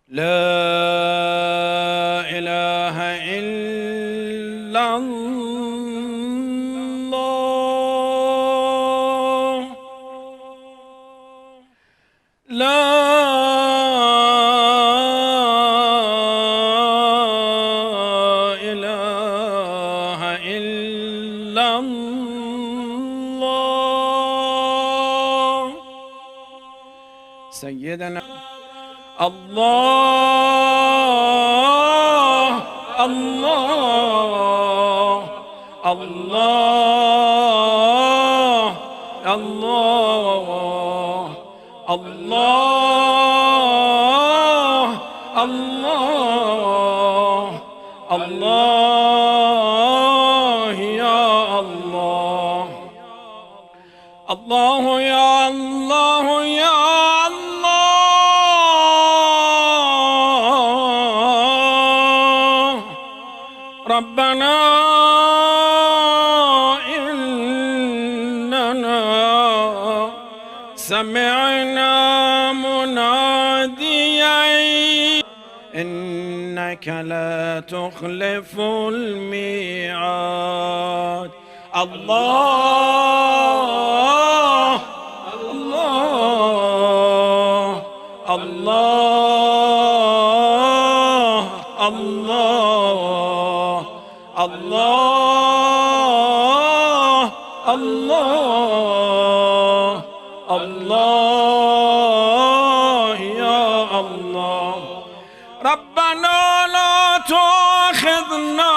لا إله إلا الله إلا الله سيدنا الله الله الله الله الله الله الله يا الله الله يا الله يا الله ربنا إننا سمعنا مناديا إنك لا تخلف الميعاد الله الله الله الله الله الله الله يا الله ربنا لا تؤاخذنا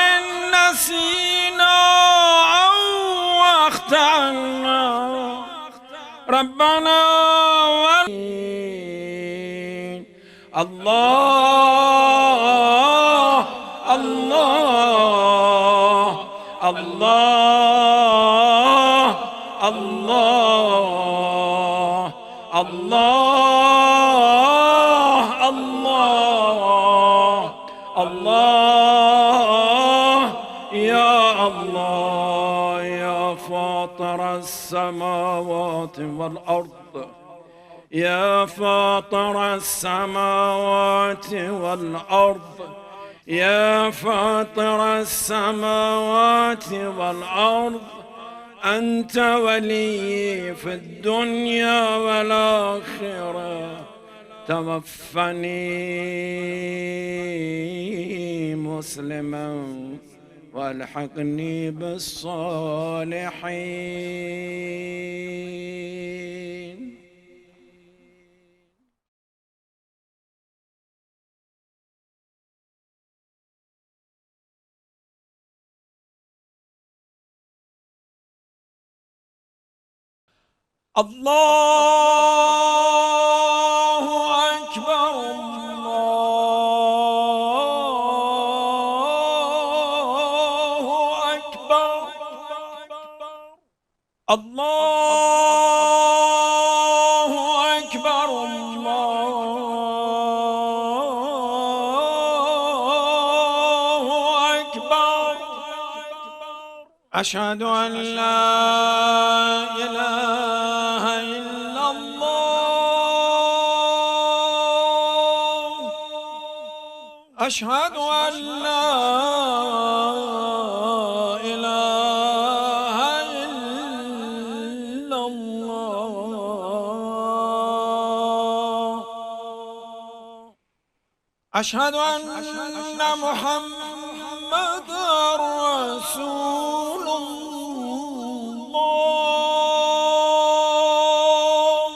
إن نسينا أو أخطأنا ربنا الله الله الله الله الله الله الله يا الله يا فاطر السماوات والأرض يا فاطر السماوات والأرض يا فاطر السماوات والأرض أنت ولي في الدنيا والآخرة توفني مسلما والحقني بالصالحين الله أكبر الله أكبر الله أكبر الله أكبر أشهد أن لا إله إلا الله أشهد أن لا إله إلا الله أشهد أن محمدًا رسول الله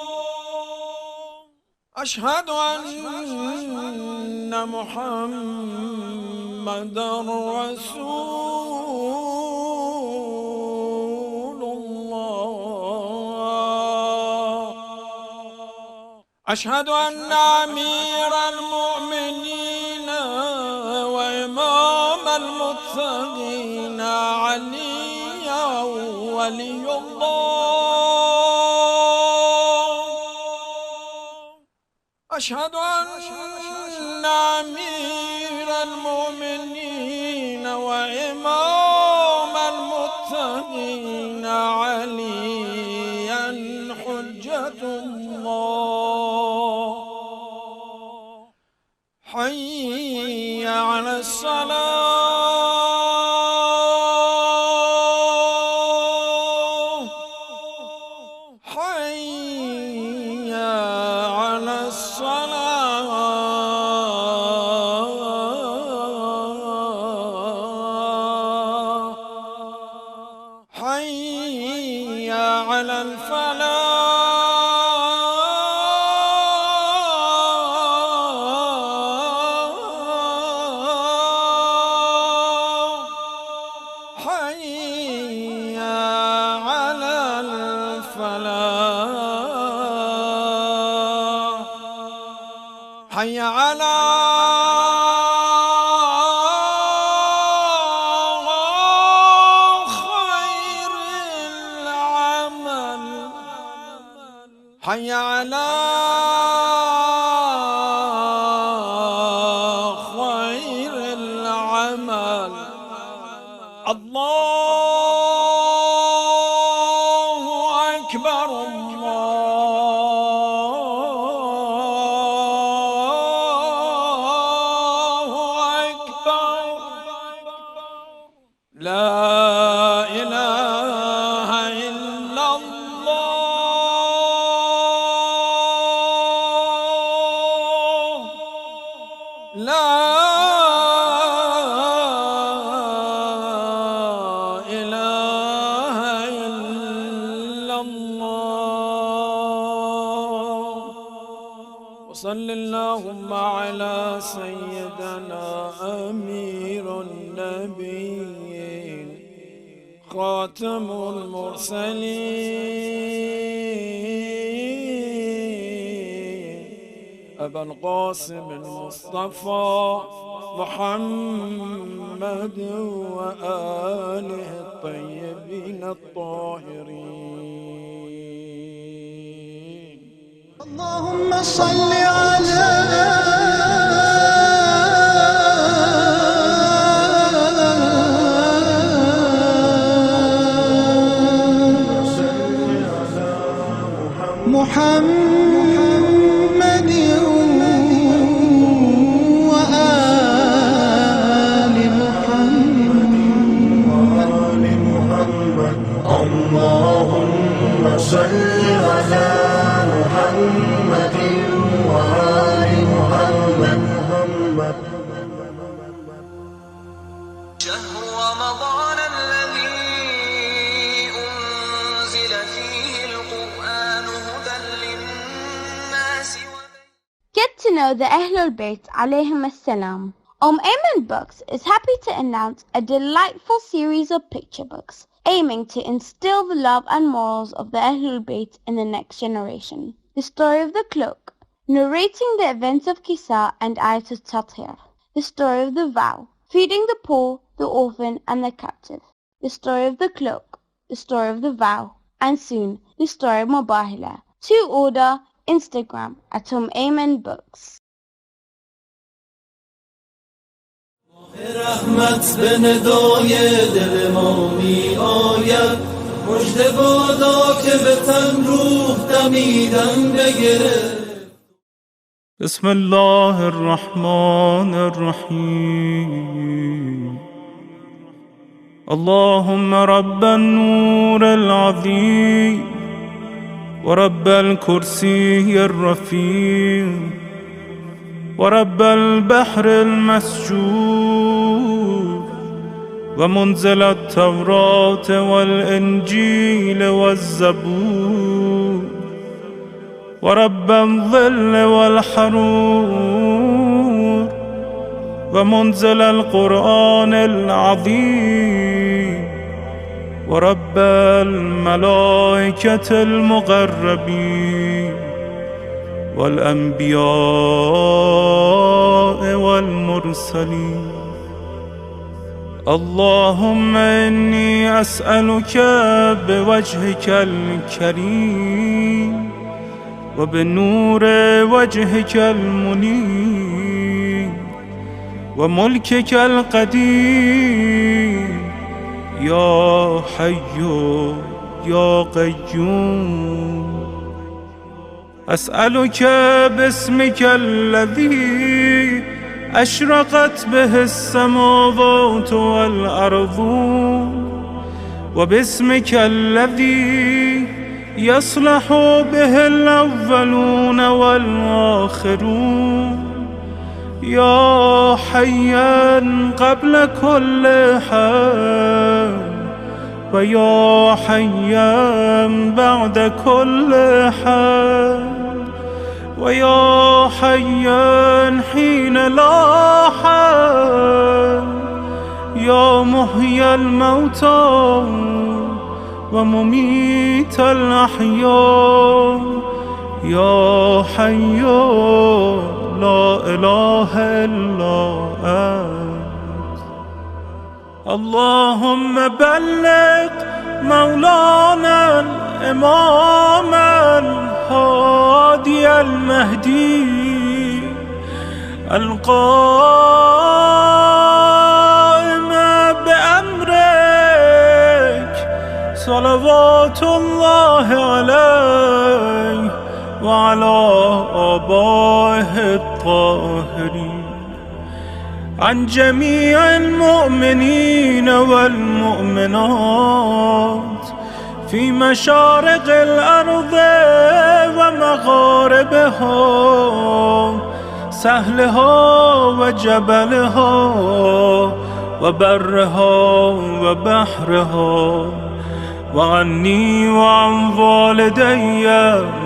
أشهد أن محمدًا رسول الله أشهد أن أمير المؤمنين وإمام المتقين عليا ولي الله أشهد أن أمير المؤمنين وإمام المتقين عليا حجة الله حي على الصلاة حي على الصلاة على الفلاح حي على الفلاح حي على خير العمل حي على خير العمل الله أكبر الله أكبر لا إله إلا الله لا إله إلا الله وصل اللهم على سيدنا أمير النبيين خاتم المرسلين أبا القاسم المصطفى محمد وآله الطيبين الطاهرين اللهم صل على محمد وآل محمد اللهم صل على محمد وآل محمد شهر رمضان الذي أنزل فيه القرآن هدى للناس Get to know the Ahlul Bayt alayhim as-salam. Ayman Books is happy to announce a delightful series of picture books aiming to instill the love and morals of the Ahlul Bayt in the next generation. The Story of the Cloak, narrating the events of Kisa and Ayatul Tathir. The Story of the Vow, feeding the poor, the orphan and the captive. The Story of the Cloak, the Story of the Vow, and soon the Story of Mubahila. To order, Instagram at Ayman Books. رحمت به ندای دل ما می آید مژده بادا که به تن روح دمیدن بگرفت بسم الله الرحمن الرحیم اللهم رب النور العظیم ورب الكرسي الرفيع ورب البحر المسجور ومنزل التوراة والإنجيل والزبور ورب الظل والحرور ومنزل القرآن العظيم ورب الملائكة المقربين والأنبياء والمرسلين اللهم إني أسألك بوجهك الكريم وبنور وجهك المنير وملكك القديم يا حي يا قيوم أسألك باسمك الذي أشرقت به السماوات والأرض وباسمك الذي يصلح به الأولون والآخرون يا حيا قبل كل حال ويا حيا بعد كل حي، ويا حيا حين لا حي، يا محيي الموتى ومميت الأحياء، يا حي لا إله إلا أنت. اللهم بلغ مولانا الإمام الهادي المهدي القائم بأمرك صلوات الله عليه وعلى آبائه الطاهرين، عن جميع المؤمنين والمؤمنات في مشارق الأرض ومغاربها، سهلها وجبلها وبرها وبحرها، وعني وعن والدي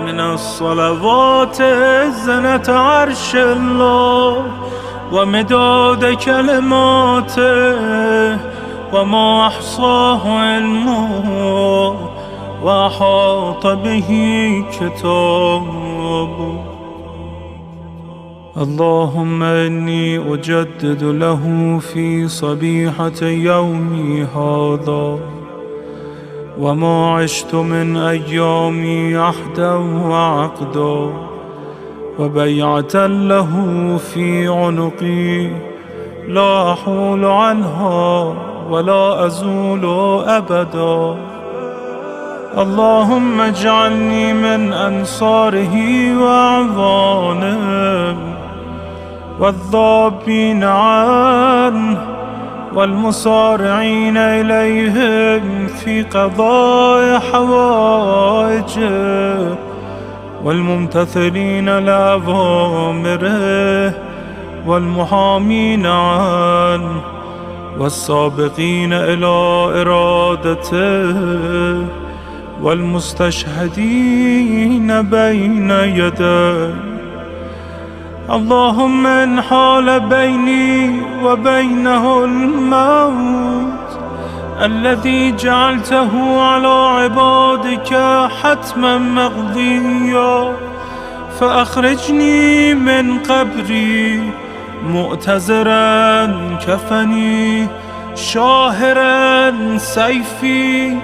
من الصلوات زنة عرش الله ومداد كلماته وما أحصاه علمه وأحاط به كتابه. اللهم إني أجدد له في صبيحة يومي هذا وما عشت من أيامي عهدا وعقدا وبيعة له في عنقي لا أحول عنها ولا أزول أبدا. اللهم اجعلني من أنصاره وأعوانه والذابين عنه والمصارعين إليهم في قضاء حوائجه والممتثلين لأوامره والمحامين عنه والسابقين إلى إرادته والمستشهدين بين يديه. اللهم إن حال بيني وبينه الموت الذي جعلته على عبادك حتما مقضيا فأخرجني من قبري مؤتزرا كفني شاهرا سيفي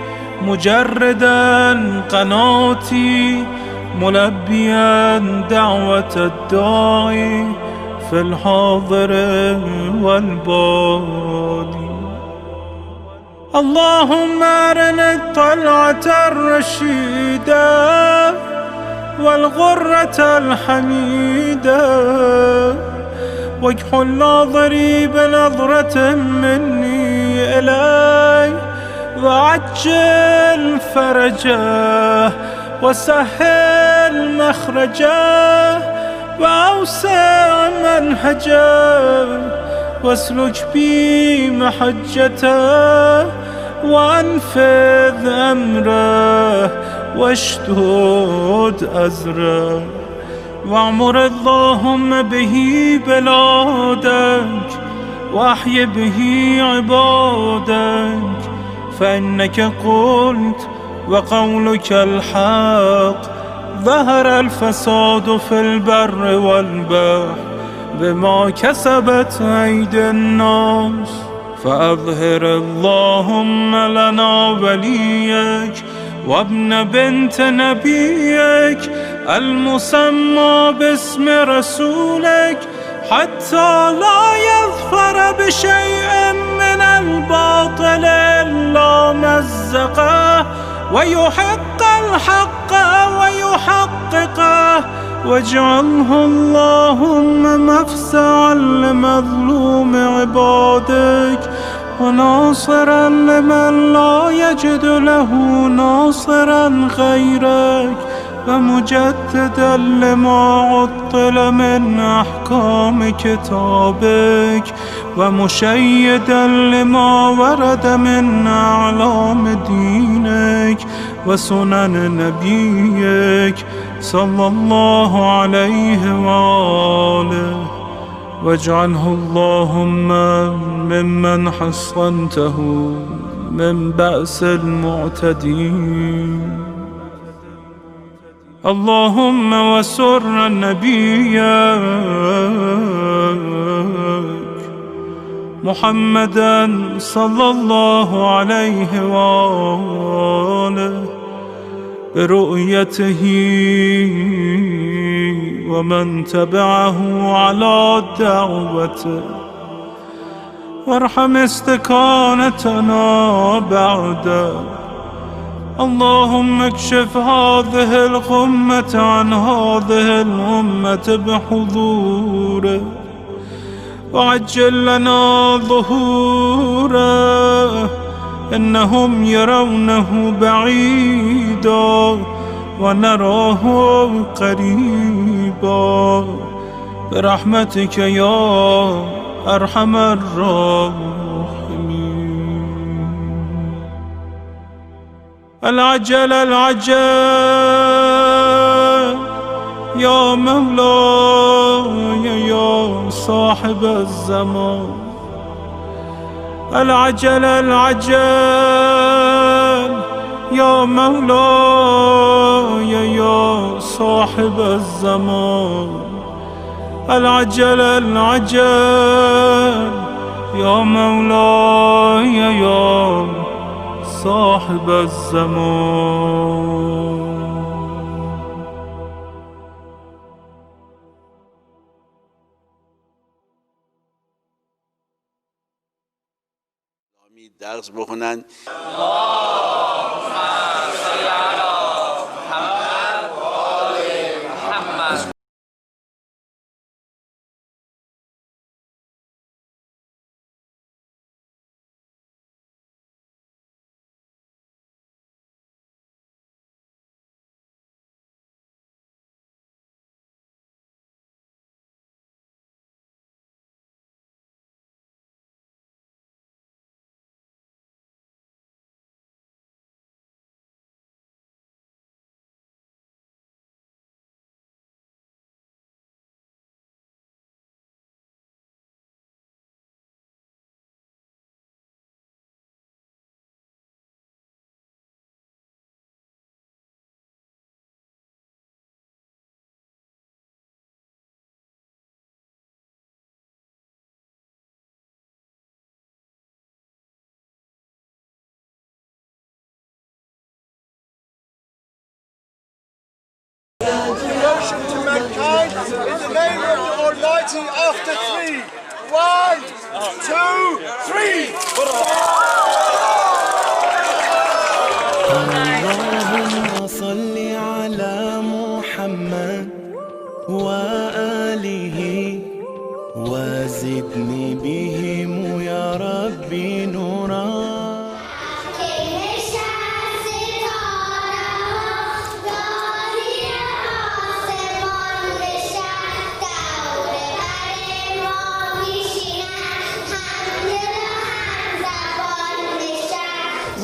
مجردا قناتي ملبيا دعوة الداعي في الحاضر والبادي. اللهم أرنا الطلعة الرشيدة والغرة الحميدة واكحل ناظري بنظرة مني إلي وعجل فرجه وسهل مخرجه وأوسع منهجه واسلك بي محجته وأنفذ أمره واشدد أزره واعمر اللهم به بلادك واحي به عبادك فإنك قلت وقولك الحق ظهر الفساد في البر والبحر بما كسبت أيدي الناس فأظهر اللهم لنا وليك وابن بنت نبيك المسمى باسم رسولك حتى لا يظفر بشيء من الباطل إلا مزقه ويحق الحق ويحققه واجعله اللهم مفزعا لمظلوم عبادك وناصرا لمن لا يجد له ناصرا غيرك ومجددا لما عطل من أحكام كتابك ومشيدا لما ورد من أعلام دينك وسنن نبيك صلى الله عليه وآله، واجعله اللهم ممن حصنته من بأس المعتدين. اللهم وسر نبيك محمدا صلى الله عليه وآله برؤيته ومن تبعه على دعوته، وارحم استكانتنا بعده. اللهم اكشف هذه الغمة عن هذه الأمة بحضوره، وعجل لنا ظهوره، إنهم يرونه بعيدا ونراه قريبا، برحمتك يا أرحم الراحمين. العجل العجل يا مولاي يا صاحب الزمان، العجل العجل يا مولاي يا صاحب الزمان، العجل العجل يا مولاي يا صاحب الزمان. درس بخونن. Devotion to mankind in the name of the Almighty after three. 1, 2, 3. اللهم صل على محمد وآله وزدني بهم يا ربي نورا.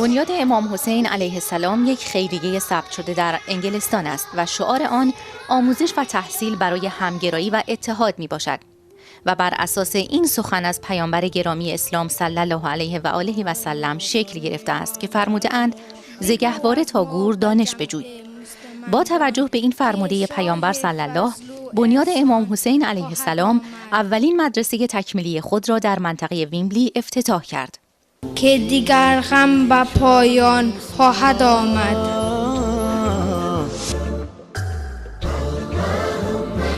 بنیاد امام حسین علیه السلام یک خیریه ثبت شده در انگلستان است و شعار آن آموزش و تحصیل برای همگرایی و اتحاد می باشد و بر اساس این سخن از پیامبر گرامی اسلام صلی الله علیه و آله و سلم شکل گرفته است که فرموده اند ز گهواره تا گور دانش بجوی. با توجه به این فرموده پیامبر صلی الله، بنیاد امام حسین علیه السلام اولین مدرسه تکمیلی خود را در منطقه ویمبلی افتتاح کرد که دیگر غم به پایان خواهد آمد.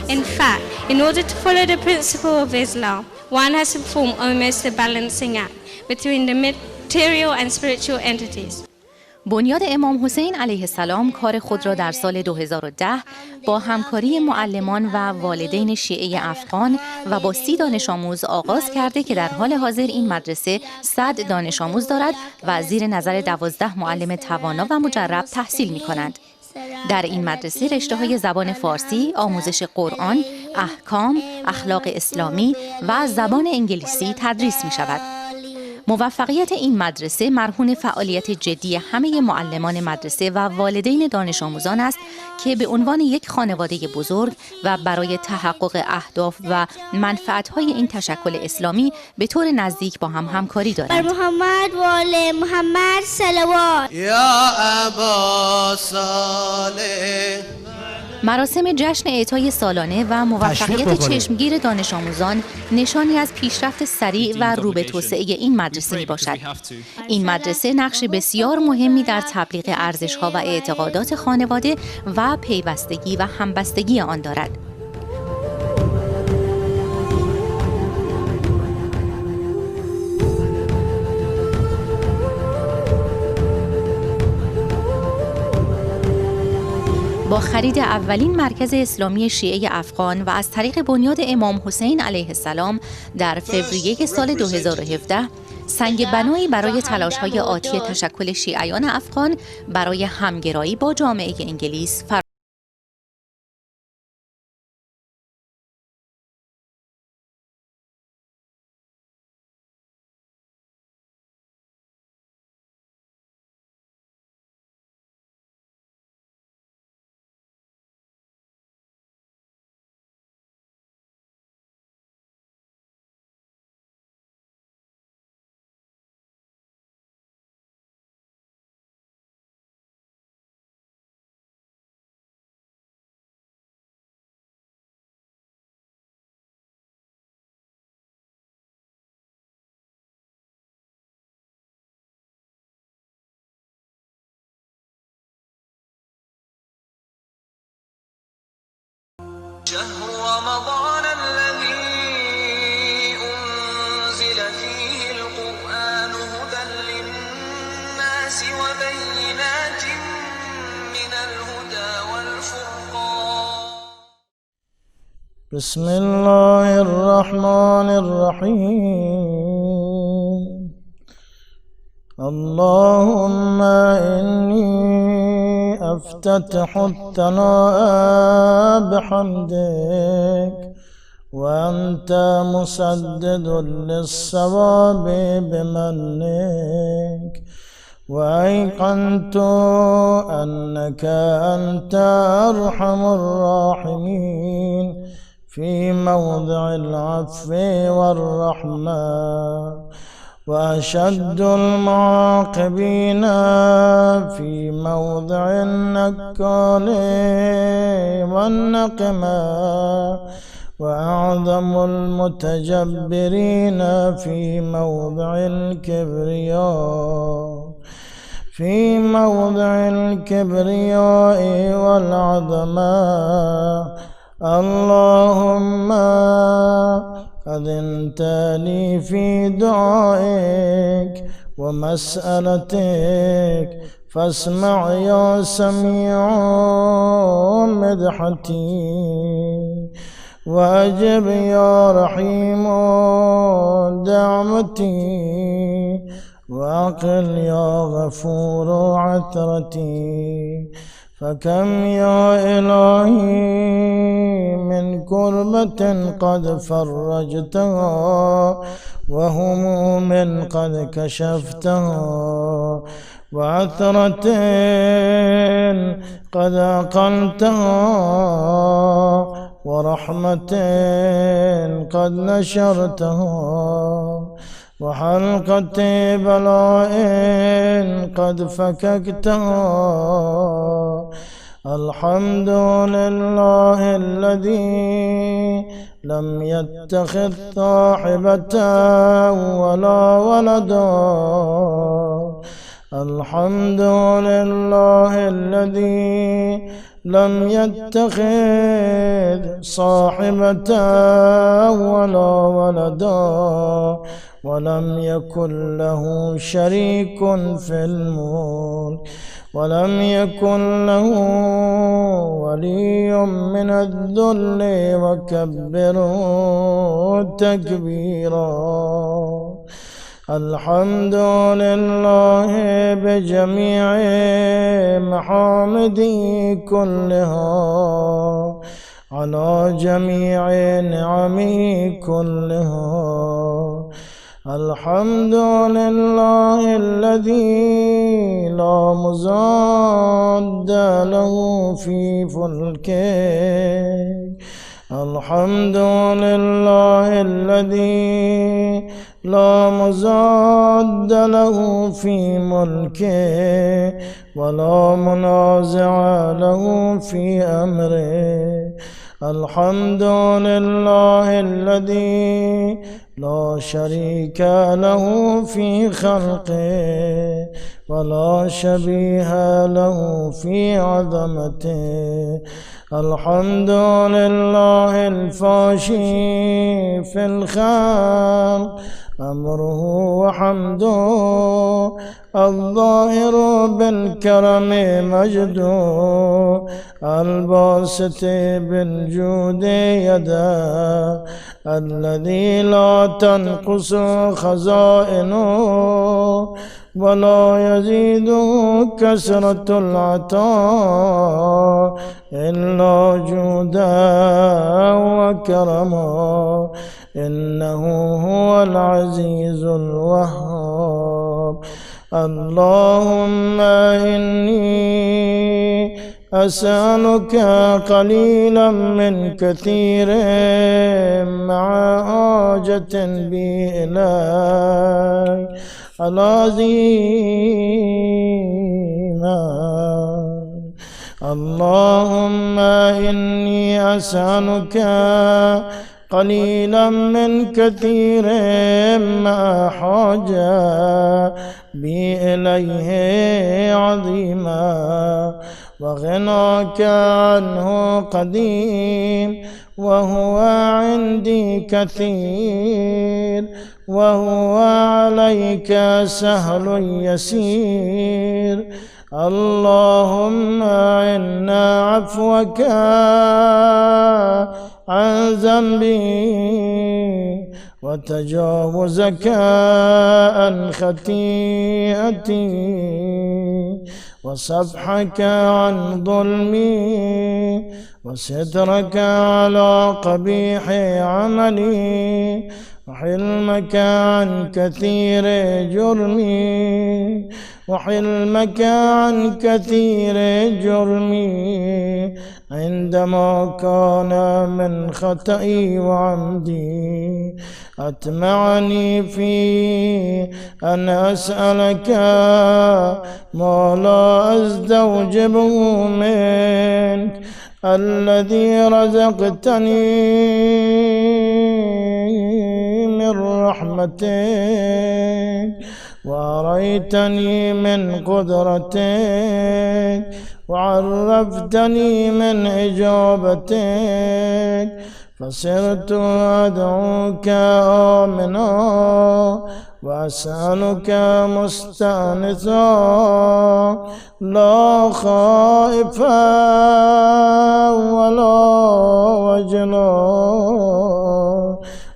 In fact, in order to follow the principle of Islam, one has to perform almost a balancing act between the material and spiritual entities. بنیاد امام حسین علیه السلام کار خود را در سال 2010 با همکاری معلمان و والدین شیعه افغان و با 30 دانش آموز آغاز کرده که در حال حاضر این مدرسه 100 دانش آموز دارد و زیر نظر 12 معلم توانا و مجرب تحصیل می کنند. در این مدرسه رشته‌های زبان فارسی، آموزش قرآن، احکام، اخلاق اسلامی و زبان انگلیسی تدریس می شود. موفقیت این مدرسه مرهون فعالیت جدی همه معلمان مدرسه و والدین دانش آموزان است که به عنوان یک خانواده بزرگ و برای تحقق اهداف و منفعت‌های این تشکل اسلامی به طور نزدیک با هم همکاری دارند. بر محمد و آل محمد صلوات. یا ابا صالح. مراسم جشن اعطای سالانه و موفقیت چشمگیر دانش آموزان نشانی از پیشرفت سریع و رو به توسعه این مدرسه می باشد. این مدرسه نقش بسیار مهمی در تبلیغ ارزش‌ها و اعتقادات خانواده و پیوستگی و همبستگی آن دارد. با خرید اولین مرکز اسلامی شیعه افغان و از طریق بنیاد امام حسین علیه السلام در فوریه سال 2017 سنگ بنایی برای تلاش‌های آتی تشکل شیعیان افغان برای همگرایی با جامعه انگلیس شهر رمضان الذي أنزل فيه القرآن هدى للناس وبينات من الهدى والفرقان. بسم الله الرحمن الرحيم. اللهم إني أفتتح الثناء بحمدك وأنت مسدد للصواب بمنك وأيقنت أنك أنت أرحم الراحمين في موضع العفو والرحمة وأشد المعاقبين في موضع النكال والنقمة وأعظم المتجبرين في موضع الكبرياء والعظمة. اللهم أذنت لي في دعائك ومسألتك فاسمع يا سميع مدحتي وأجب يا رحيم دعوتي وأقل يا غفور عثرتي. فكم يا إلهي من كربة قد فرجتها وهموم قد كشفتها وعثرة قد أقلتها ورحمة قد نشرتها وحلقة بلاء قد فككتها. الحمد لله الذي لم يتخذ صاحبة ولا ولدا. الحمد لله الذي لم يتخذ صاحبة ولا ولدا ولم يكن له شريك في الملك ولم يكن له ولي من الذل وكبره تكبيرا. الحمد لله بجميع محامده كلها على جميع نعمه كلها. الحمد لله الذي لا مضاد له في فلكه. الحمد لله الذي لا مضاد له في ملكه ولا منازع له في أمره. الحمد لله الذي لا شريك له في خلقه ولا شبيه له في عظمته. الحمد لله الفاشي في الخلق أمره وحمده، الظاهر بالكرم مجده، الباسط بالجود يده، الذي لا تنقص خزائنه ولا يزيد كثرة العطاء إلا جودا وكرما، إنه هو العزيز الوهاب. اللهم إني أسألك قليلا من كثير مع حاجة بي إليك العظيمة. اللهم إني أسألك قليلا من كثير ما حاجة بي إليه عظيما، وغناك عنه قديم، وهو عندي كثير، وهو عليك سهل يسير. اللهم إن عفوك عن ذنبي وتجاوزك عن خطيئتي وصفحك عن ظلمي وسترك على قبيح عملي وحلمك عن كثير جرمي وحلمك عن كثير جرمي عندما كان من خطئي وعمدي. أطمعني في أن أسألك ما لا أستوجبه منك الذي رزقتني من رحمتك وأريتني من قدرتك وعرفتني من إجابتك، فصرت أدعوك آمنا وأسألك مستأنسا لا خائفا ولا وجلا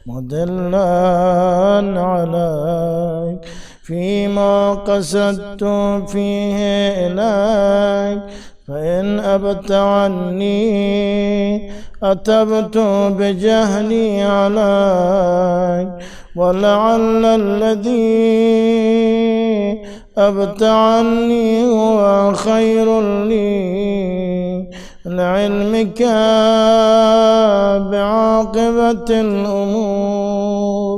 مدلا عليك فيما قصدت فيه إليك. فإن أبت عني أتبت بجهلي عليك، ولعل الذي أبت عني هو خير لي لعلمك بعاقبة الأمور.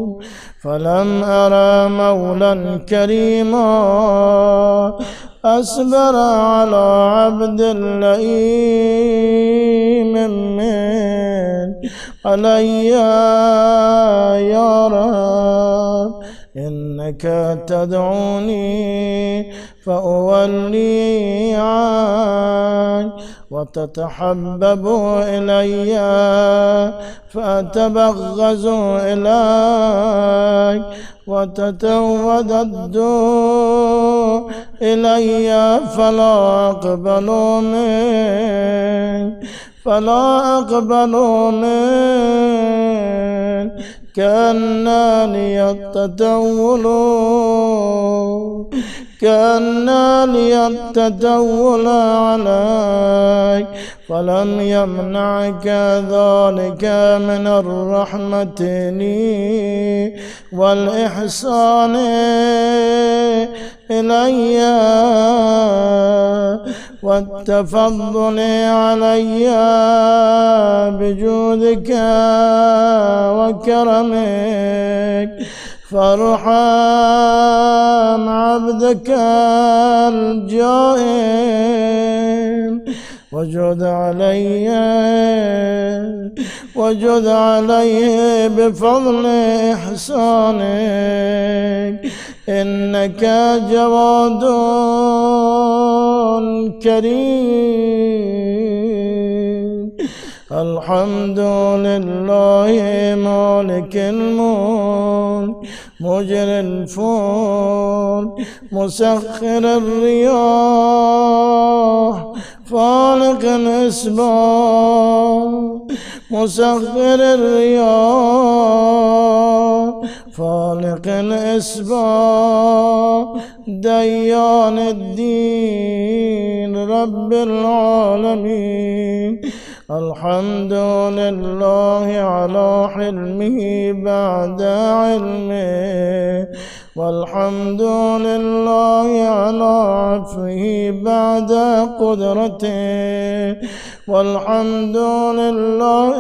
فلم أرى مولا كريما أصبر على عبد لئيم من علي يا رب. إنك تدعوني فأولي عنك وتتحبب إلي فأتبغز إليك وتتودد إلي فلا أقبل منك كأن لي التدول عليك فلم يمنعك ذلك من الرحمة لي والإحسان إلي والتفضل علي بجودك وكرمك فارحم عبدك الجائر وجد عليه بفضل إحسانك إنك جواد كريم. الحمد لله مالك الملك مجري الفلك مسخر الرياح فالق الإصباح مسخر الرياح فالق الإصباح ديان الدين رب العالمين. الحمد لله على حلمه بعد علمه والحمد لله على عفوه بعد قدرته والحمد لله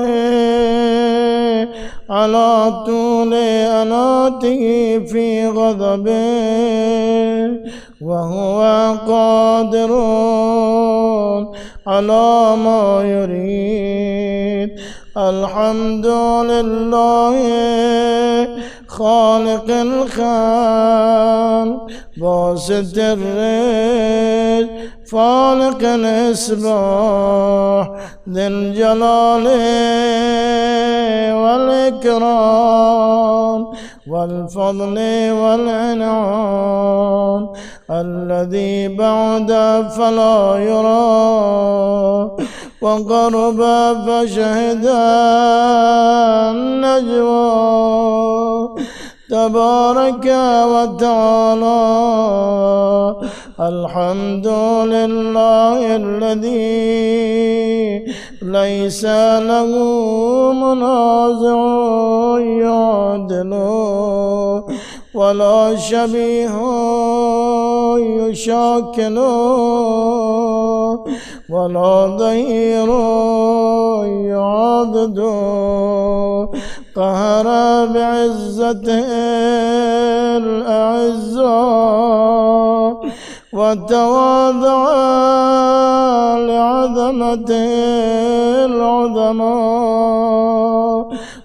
على طول أناته في غضبه وهو قادر على ما يريد. الحمد لله خالق الخلق باسط الرزق فالق الإصباح ذي الجلال والإكرام والفضل والعنان الذي بعد فلا يرى وقرب فشهد النجوى تبارك وتعالى. الحمد لله الذي ليس له منازع يعدله ولا شبيه يشاكله ولا ظهير يعضده قهر بعزته الأعزاء وتواضع لعظمته العظماء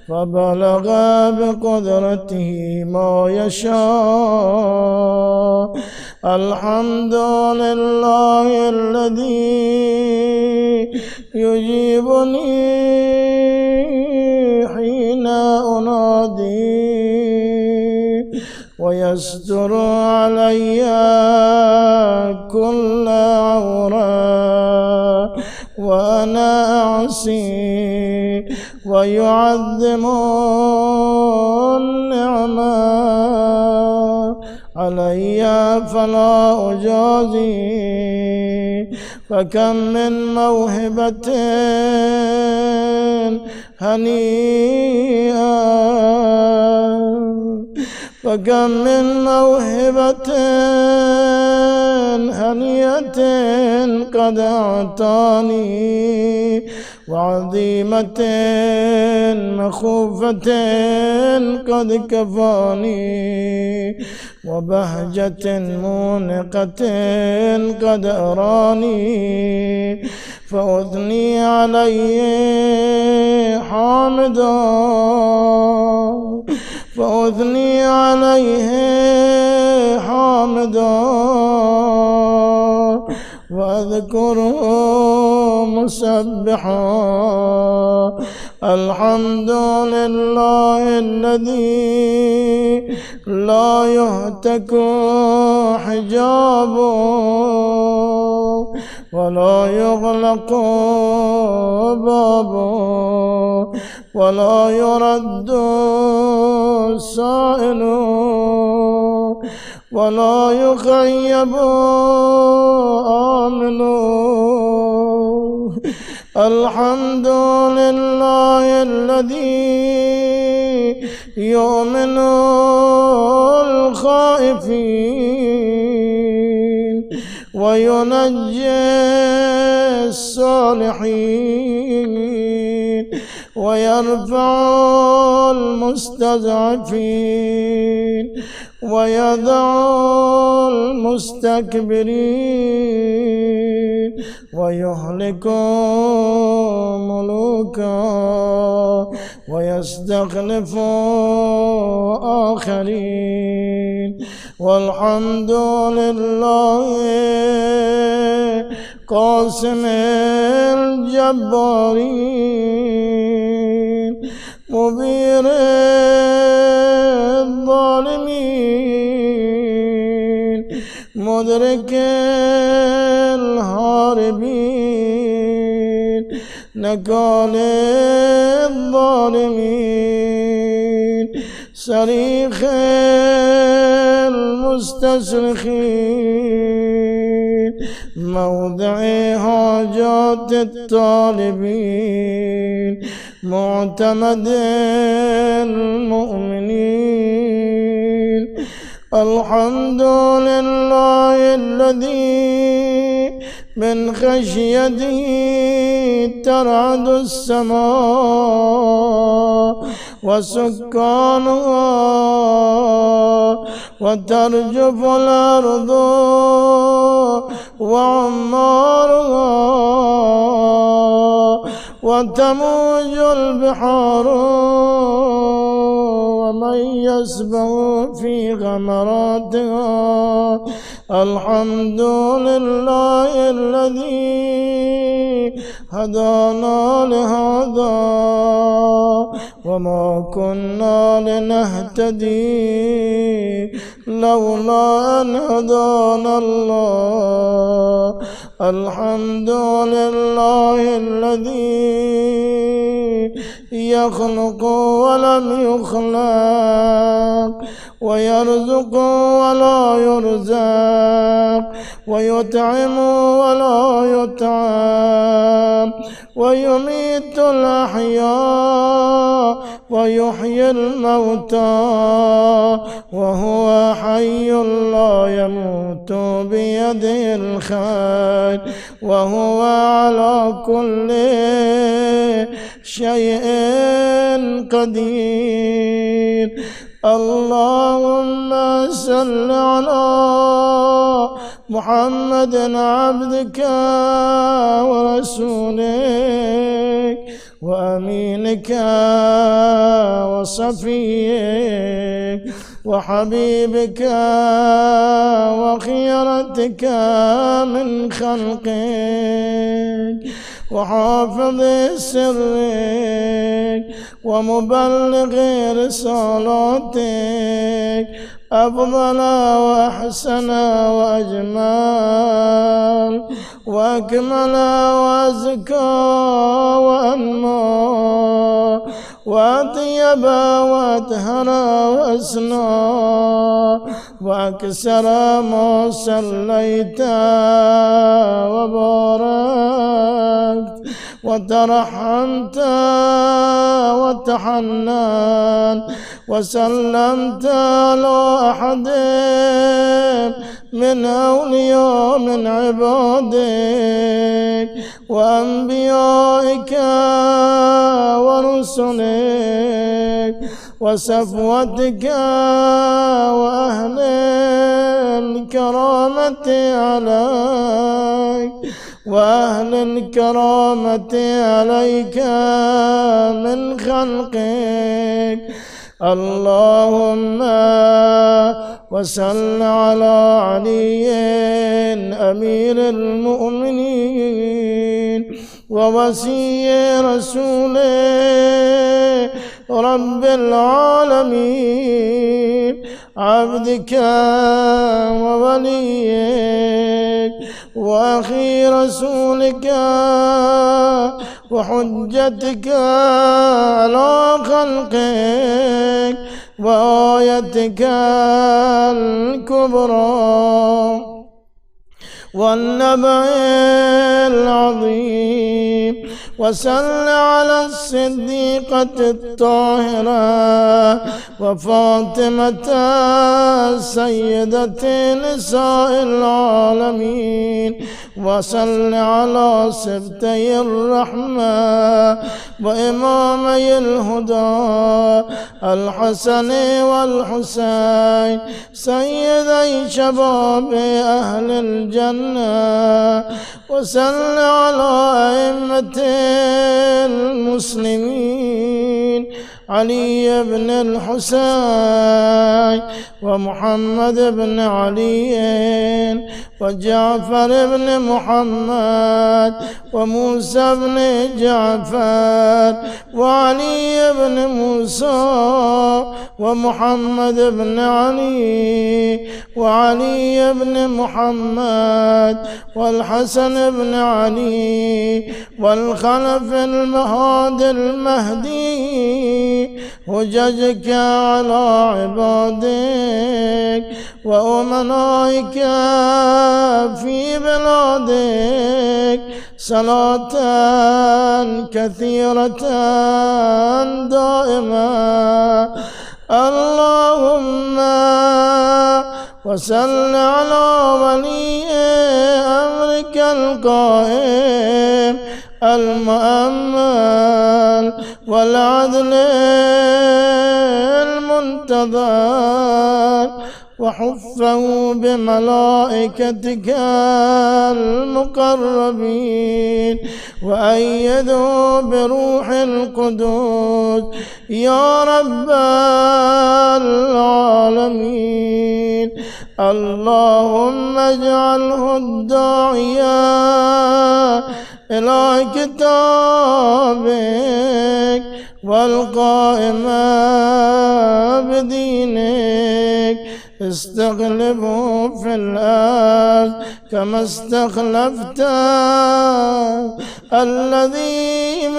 فبلغ بقدرته ما يشاء. الحمد لله الذي يجيبني حين أنادي ويستر علي كل عورة وأنا أعصي ويعظم النعمة علي فلا أجازي. فكم من موهبة هنيئة فكم من موهبة هنيئة قد أعطاني وعظيمة مخوفة قد كفاني وبهجة مونقة قد أراني فأثني عليه حامدا فأثني عليه حامدا وأذكره مسبحا. الحمد لله الذي لا يهتك حجابه ولا يغلق بابه ولا يرد السائل ولا يخيب آمل. الحمد لله الذي يؤمن الخائفين وينجي الصالحين ويرفع المستضعفين ويدع المستكبرين ويهلك ملوكا ويستخلف آخرين. والحمد لله قاسم الجبارين مبير الظالمين مدرك الهاربين نكال الظالمين صريخ المستصرخين موضع حاجات الطالبين معتمد المؤمنين. الحمد لله الذي من خشيته ترعد السماء وسكانها وترجف الأرض وعمارها وتموج البحار ومن يسبح في غمراتها. الحمد لله الذي هدانا لهذا وما كنا لنهتدي لولا أن هدانا الله. الحمد لله الذي يخلق ولم يخلق ويرزق ولا يرزق ويطعم ولا يطعم ويميت الأحياء ويحيي الموتى وهو حي لا يموت بيده الخير وهو على كل شيء قدير. اللهم صل على محمد عبدك ورسولك وأمينك وصفيك وحبيبك وخيرتك من خلقك وحافظ سرك ومبلغ رسالاتك أفضل وأحسن وأجمل وأكمل وأزكى وأنمى وأطيب وأطهر وأسنى وأكثر ما صليت وباركت وترحمت وتحنن وسلمت على أحد من أولياء من عبادك وأنبيائك ورسلك وصفوتك وأهل الكرامة عليك وأهل الكرامة عليك من خلقك. اللهم وصل على علي أمير المؤمنين ووصي رسول رب العالمين عبدك ووليك وأخي رسولك وحجتك على خلقك وآيتك الكبرى والنبأ العظيم وصل على الصديقة الطاهرة وفاطمة سيدة نساء العالمين وصل على سبتي الرحمة وإمامي الهدى الحسن والحسين سيدي شباب أهل الجنة وصل على أئمة المسلمين علي بن الحسين ومحمد بن علي وجعفر بن محمد وموسى بن جعفر وعلي بن موسى ومحمد بن علي وعلي بن محمد والحسن بن علي والخلف المهادي المهدي حججك على عبادك وأمنائك في بلادك صلاة كثيرة دائمة اللهم وصل على ولي أمرك القائم المؤمل والعدل المنتظر وحفه بملائكتك المقربين وأيده بروح القدس يا رب العالمين اللهم اجعله الداعية إلى كتابك والقائم بدينك استغلبه في الأرض كما استخلفت الذين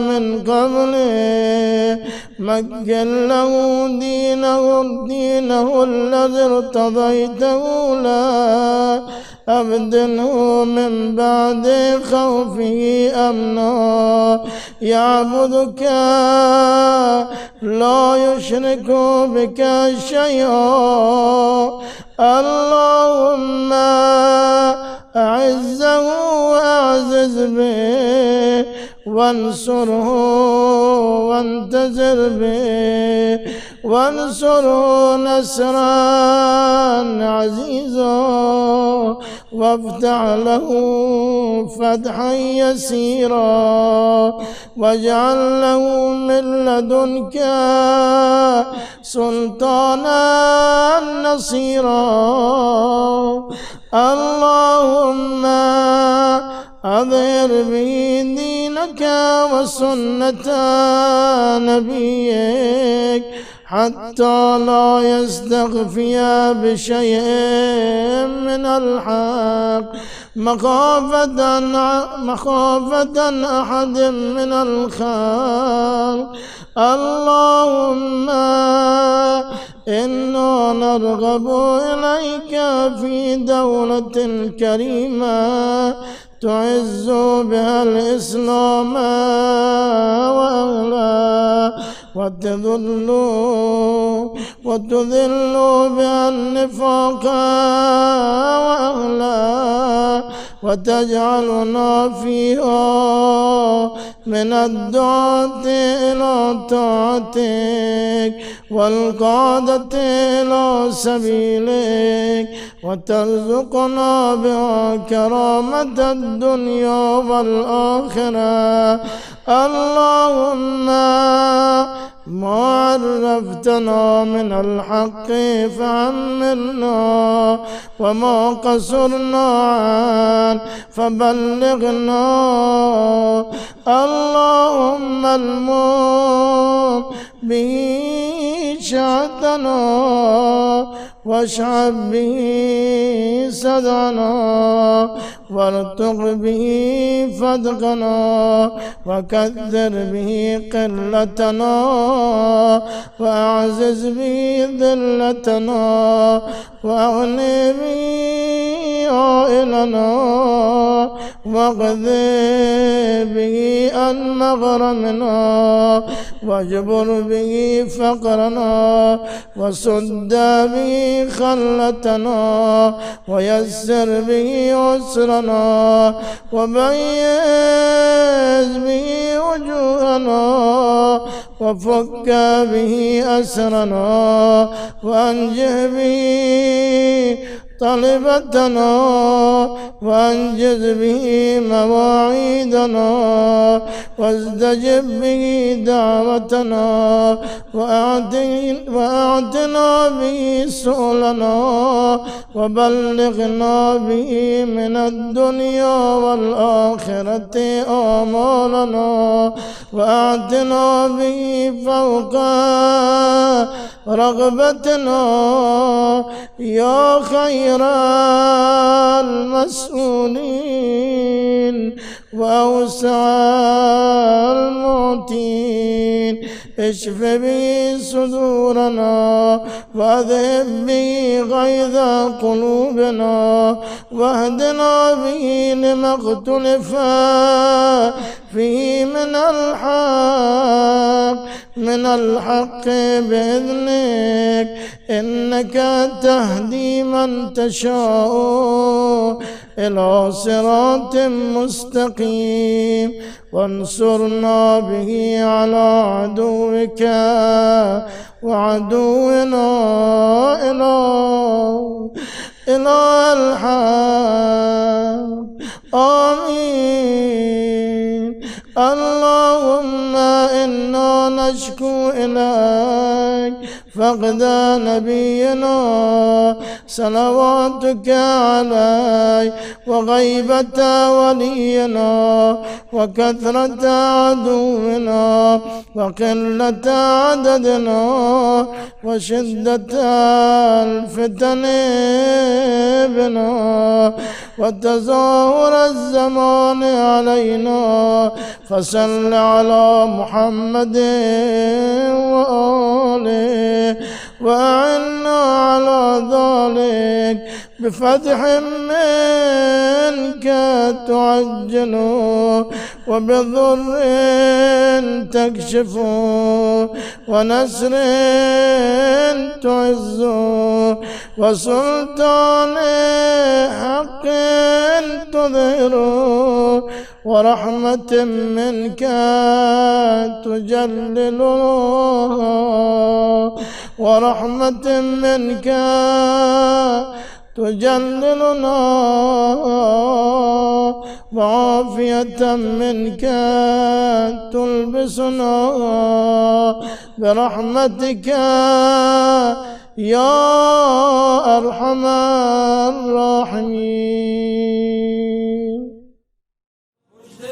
من قبله مكن له دينه الذي ارتضيته له أبدله من بعد خوفه أمنا يعبدك لا يشرك بك شيئا اللهم أعزه وأعزز به وانصره وانتصر به وانصره نصرا عزيزا وافتح له فتحا يسيرا واجعل له من لدنك سلطانا نصيرا اللهم أظهر به دينك وسنة نبيك حتى لا يستخفي بشيء من الحق مخافة أحد من الخلق اللهم إنا نرغب إليك في دولة كريمة تعز بها الإسلام وأهله وتذل بها النفاق وأهله وتجعلنا فيها من الدعاة إلى طاعتك والقادة إلى سبيلك وترزقنا بها كرامة الدنيا والآخرة اللهم ما عرفتنا من الحق فعمرنا وما قصرنا عنه فبلغنا اللهم المؤمن به شهدنا واشعب به صدرنا وارتق به فدقنا وكثر به قلتنا وأعزز به ذلتنا وأغن به عائلنا واقض به عن مغرمنا واجبر به فقرنا وسد به خلتنا ويسر به عسرنا وبيض به وجوهنا وفك به أسرنا وأنجه به طلبتنا وأنجز به مواعيدنا واستجب به دعوتنا وأعطنا به سؤلنا وبلغنا به من الدنيا والآخرة آمالنا وأعطنا به فوق رغبتنا يا خير المسؤولين وأوسع المعطين اشف به صدورنا واذهب به غيظ قلوبنا واهدنا به لما اختلف فيه من الحق بإذنك إنك تهدي من تشاء إلى صراط مستقيم وانصرنا به على عدوك وعدونا إلى الحق آمين. اللهم إنا نشكو إليك فقد نبينا صلواتك عليه وغيبة ولينا وكثرة عدونا وقلة عددنا وشدة الفتن بنا وتظاهر الزمان علينا فصل على محمد وآله وأعنا على ذلك بفتح منك تعجل وبضر تكشف ونسر تعز وسلطان حق تظهر ورحمة منك تجللنا ورحمة منك تجللنا وعافية منك تلبسنا برحمتك يا أرحم الراحمين.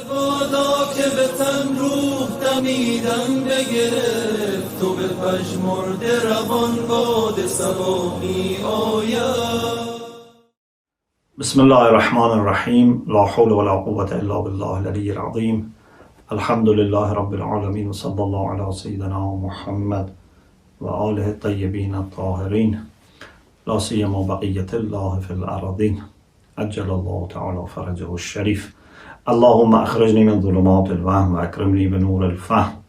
بادا که به تن روح دمیدن بگرفت تو به پژمرده روان باد صبا می آید. بسم الله الرحمن الرحيم لا حول ولا قوة إلا بالله العلي العظيم الحمد لله رب العالمين وصلى الله على سيدنا محمد وآله الطيبين الطاهرين لا سيما بقية الله في الأرضين عجل الله تعالى فرجه الشريف. اللهم أخرجني من ظلمات الوهم وأكرمني بنور الفهم.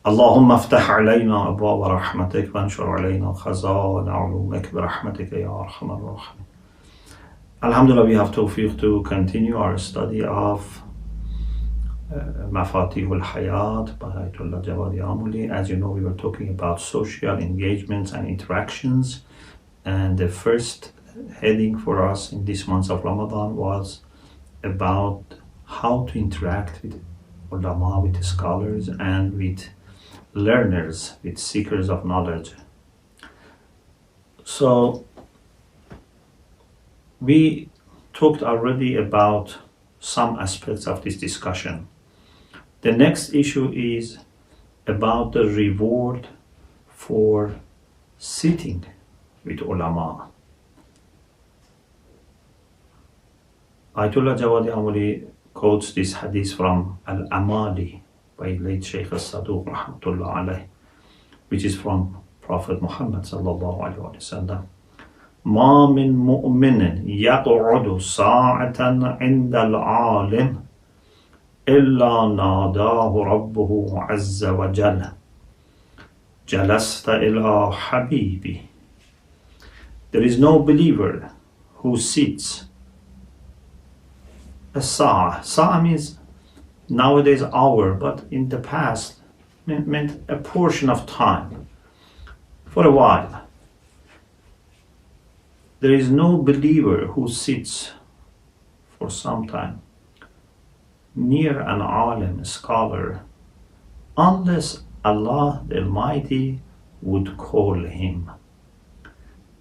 اللهم افتح علينا أبواب رحمتك وانشر علينا خزائن علومك برحمتك يا أرحم الراحمين. Alhamdulillah, we have tawfiq to continue our study of Mafatih al-Hayat by Ayatollah Jawadi Amuli. As you know, we were talking about social engagements and interactions, and the first heading for us in this month of Ramadan was about how to interact with ulama, with scholars, and with learners, with seekers of knowledge. So we talked already about some aspects of this discussion. The next issue is about the reward for sitting with ulama. Ayatollah Jawadi Amuli quotes this hadith from Al-Amali by late Shaykh al-Saduq rahmatullah alayh, which is from Prophet Muhammad sallallahu alayhi wa sallam. ما من مؤمن يقعد ساعة عند العالم إلا ناداه ربه عز وجل جلست إلى حبيبي. There is no believer who sits a sa'a. Sa'a means nowadays hour, but in the past meant a portion of time, for a while. There is no believer who sits for some time near an alim, scholar, unless Allah the Almighty would call him.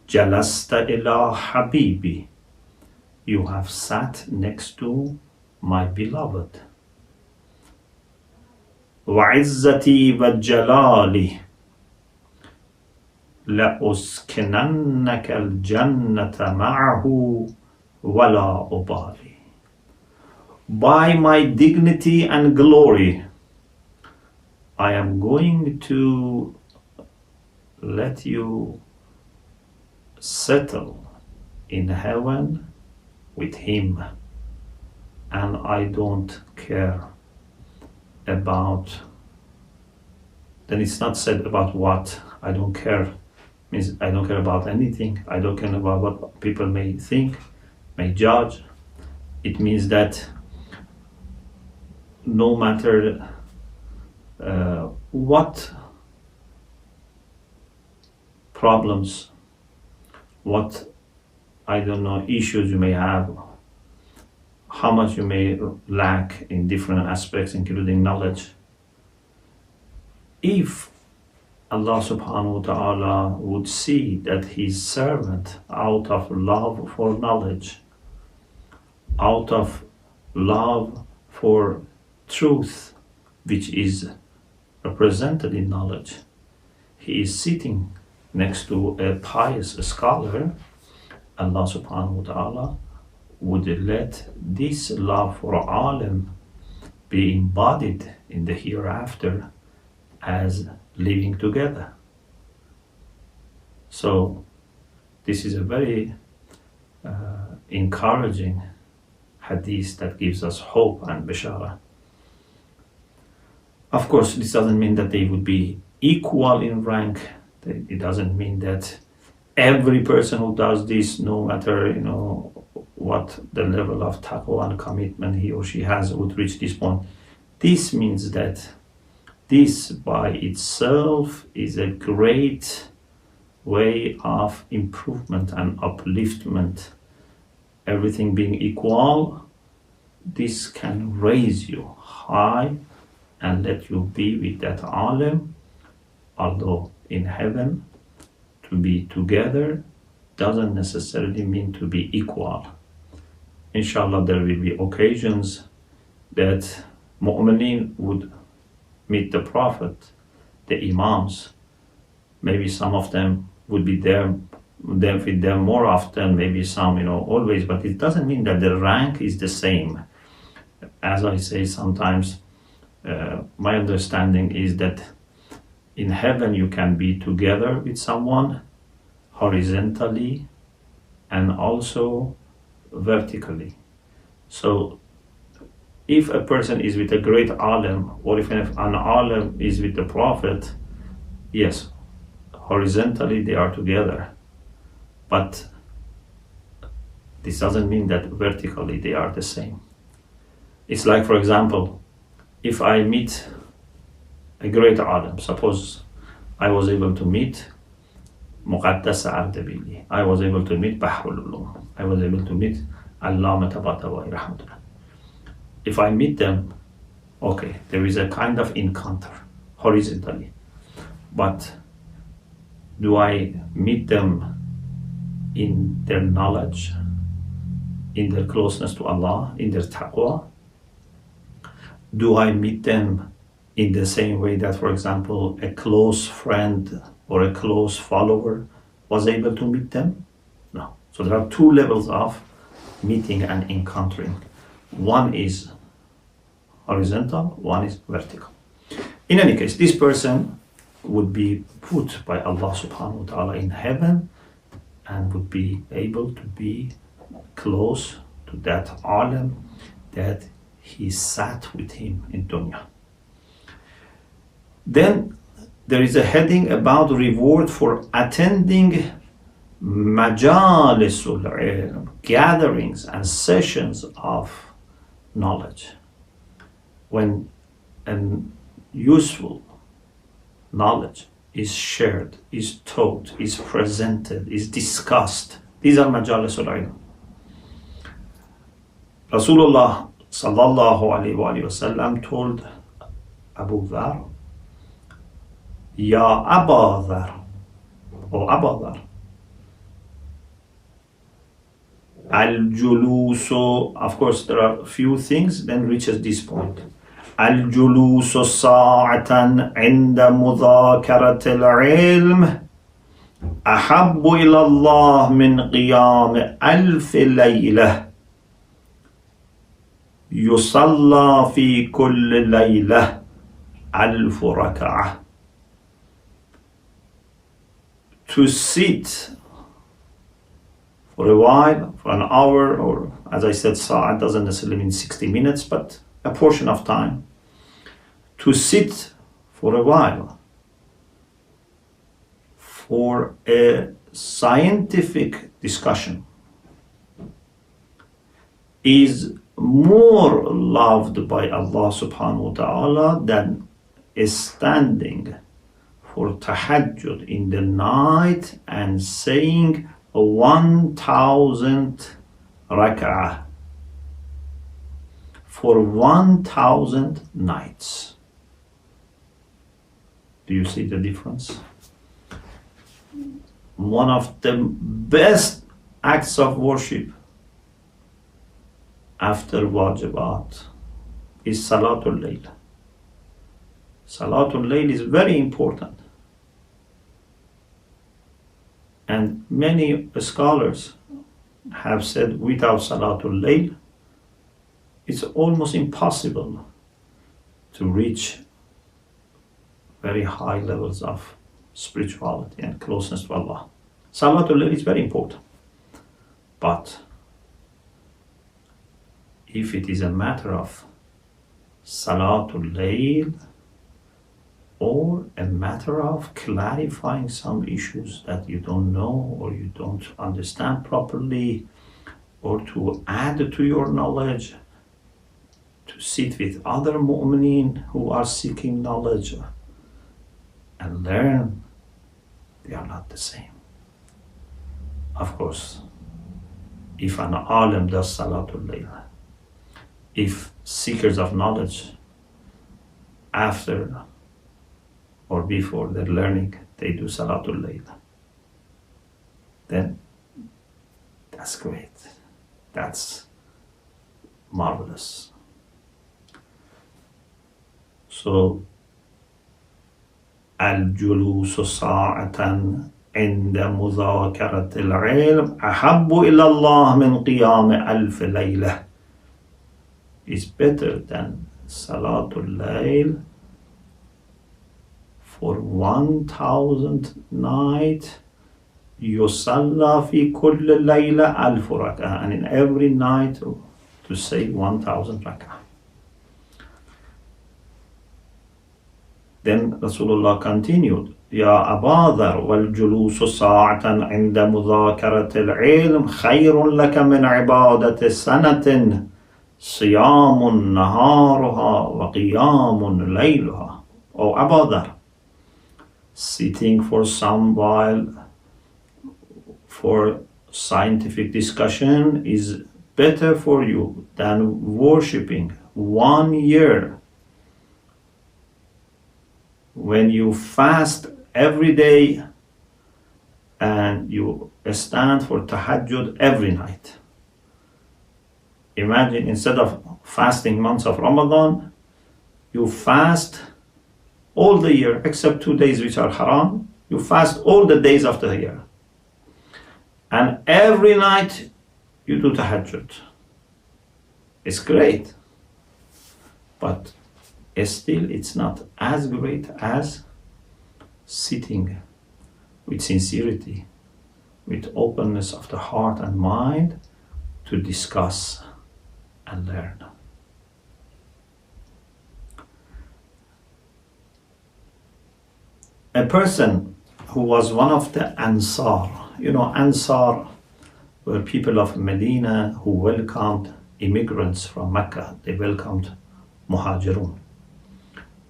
Jalasta ila habibi. You have sat next to my beloved. وعزتي وجلالي لأسكننك الجنة معه ولا أبالي. By my dignity and glory, I am going to let you settle in heaven with him, and I don't care about. Then it's not said about what. I don't care means I don't care about anything. I don't care about what people may think, may judge. It means that no matter what problems, what, I don't know, issues you may have, how much you may lack in different aspects, including knowledge, if Allah subhanahu wa ta'ala would see that his servant, out of love for knowledge, out of love for truth, which is represented in knowledge, he is sitting next to a pious scholar, Allah subhanahu wa ta'ala would let this love for alim be embodied in the hereafter as living together. So this is a very encouraging hadith that gives us hope and bishara. Of course, this doesn't mean that they would be equal in rank. It doesn't mean that every person who does this, no matter what the level of taqwa and commitment he or she has, would reach this point. This means that this by itself is a great way of improvement and upliftment. Everything being equal, this can raise you high and let you be with that alim. Although in heaven, to be together doesn't necessarily mean to be equal. Inshallah, there will be occasions that mu'mineen would meet the Prophet, the Imams. Maybe some of them would be there with them more often, maybe some, always, but it doesn't mean that the rank is the same. As I say sometimes, my understanding is that in heaven you can be together with someone horizontally and also vertically. So if a person is with a great alim, or if an alim is with the Prophet, yes, horizontally they are together. But this doesn't mean that vertically they are the same. It's like, for example, if I meet a great alim, suppose I was able to meet Muqaddas Ardebili, I was able to meet Bahrul Ulum, I was able to meet Allama Tabatabai Rahmatullah. If I meet them, okay, there is a kind of encounter horizontally. But do I meet them in their knowledge, in their closeness to Allah, in their taqwa? Do I meet them in the same way that, for example, a close friend or a close follower was able to meet them? No. So there are two levels of meeting and encountering. One is horizontal, one is vertical. In any case, this person would be put by Allah subhanahu wa ta'ala in heaven and would be able to be close to that alim that he sat with him in dunya. Then there is a heading about reward for attending majalisul ilm, gatherings and sessions of knowledge. When an useful knowledge is shared, is taught, is presented, is discussed, these are majalisul ilm. Rasulullah sallallahu alayhi wa sallam told Abu Dhar, Ya Aba Dhar, or Aba Dhar, Al-Julusu, of course there are a few things, then reaches this point. Al-Julusu sa'atan inda mudhakarat al-ilm ahabbu ila Allah min qiyam alf laylah yusalla fi kulli laylah alf rak'ah. To sit for a while, for an hour, or as I said, sa'at doesn't necessarily mean 60 minutes, but a portion of time. To sit for a while for a scientific discussion is more loved by Allah subhanahu wa ta'ala than standing for tahajjud in the night and saying 1,000 rak'ah for 1,000 nights. Do you see the difference? One of the best acts of worship after wajibat is Salatul Layl. Salatul Layl is very important. And many scholars have said without Salatul Layl, it's almost impossible to reach very high levels of spirituality and closeness to Allah. Salatul Layl is very important. But if it is a matter of Salatul Layl or a matter of clarifying some issues that you don't know or you don't understand properly, or to add to your knowledge, to sit with other mu'mineen who are seeking knowledge and learn, they are not the same. Of course, if an alim does Salatul Layl, if seekers of knowledge after or before their learning they do Salatul Layl, then that's great. That's marvelous. So, al-julusu sa'atan inda mudhakarat al-ilm ahabbu ila Allah min qiyam alf laylah is better than Salatul Layl for 1,000 night. Yusalla fi kulli layla alf rak'ah, and in every night to say 1,000 rak'ah. Then Rasulullah continued, Ya Aba Dhar, wal julusu sa'atan inda mudhakarat al-ilm khayrun laka min ibadati sanatin siyamun naharuha wa qiyamun layluha. O Aba Dhar, sitting for some while for scientific discussion is better for you than worshipping 1 year when you fast every day and you stand for tahajjud every night. Imagine, instead of fasting months of Ramadan, you fast all the year except 2 days which are haram. You fast all the days of the year. and every night you do tahajjud. It's great, but still it's not as great as sitting with sincerity, with openness of the heart and mind to discuss and learn. A person who was one of the Ansar, Ansar were people of Medina who welcomed immigrants from Mecca. They welcomed Muhajirun.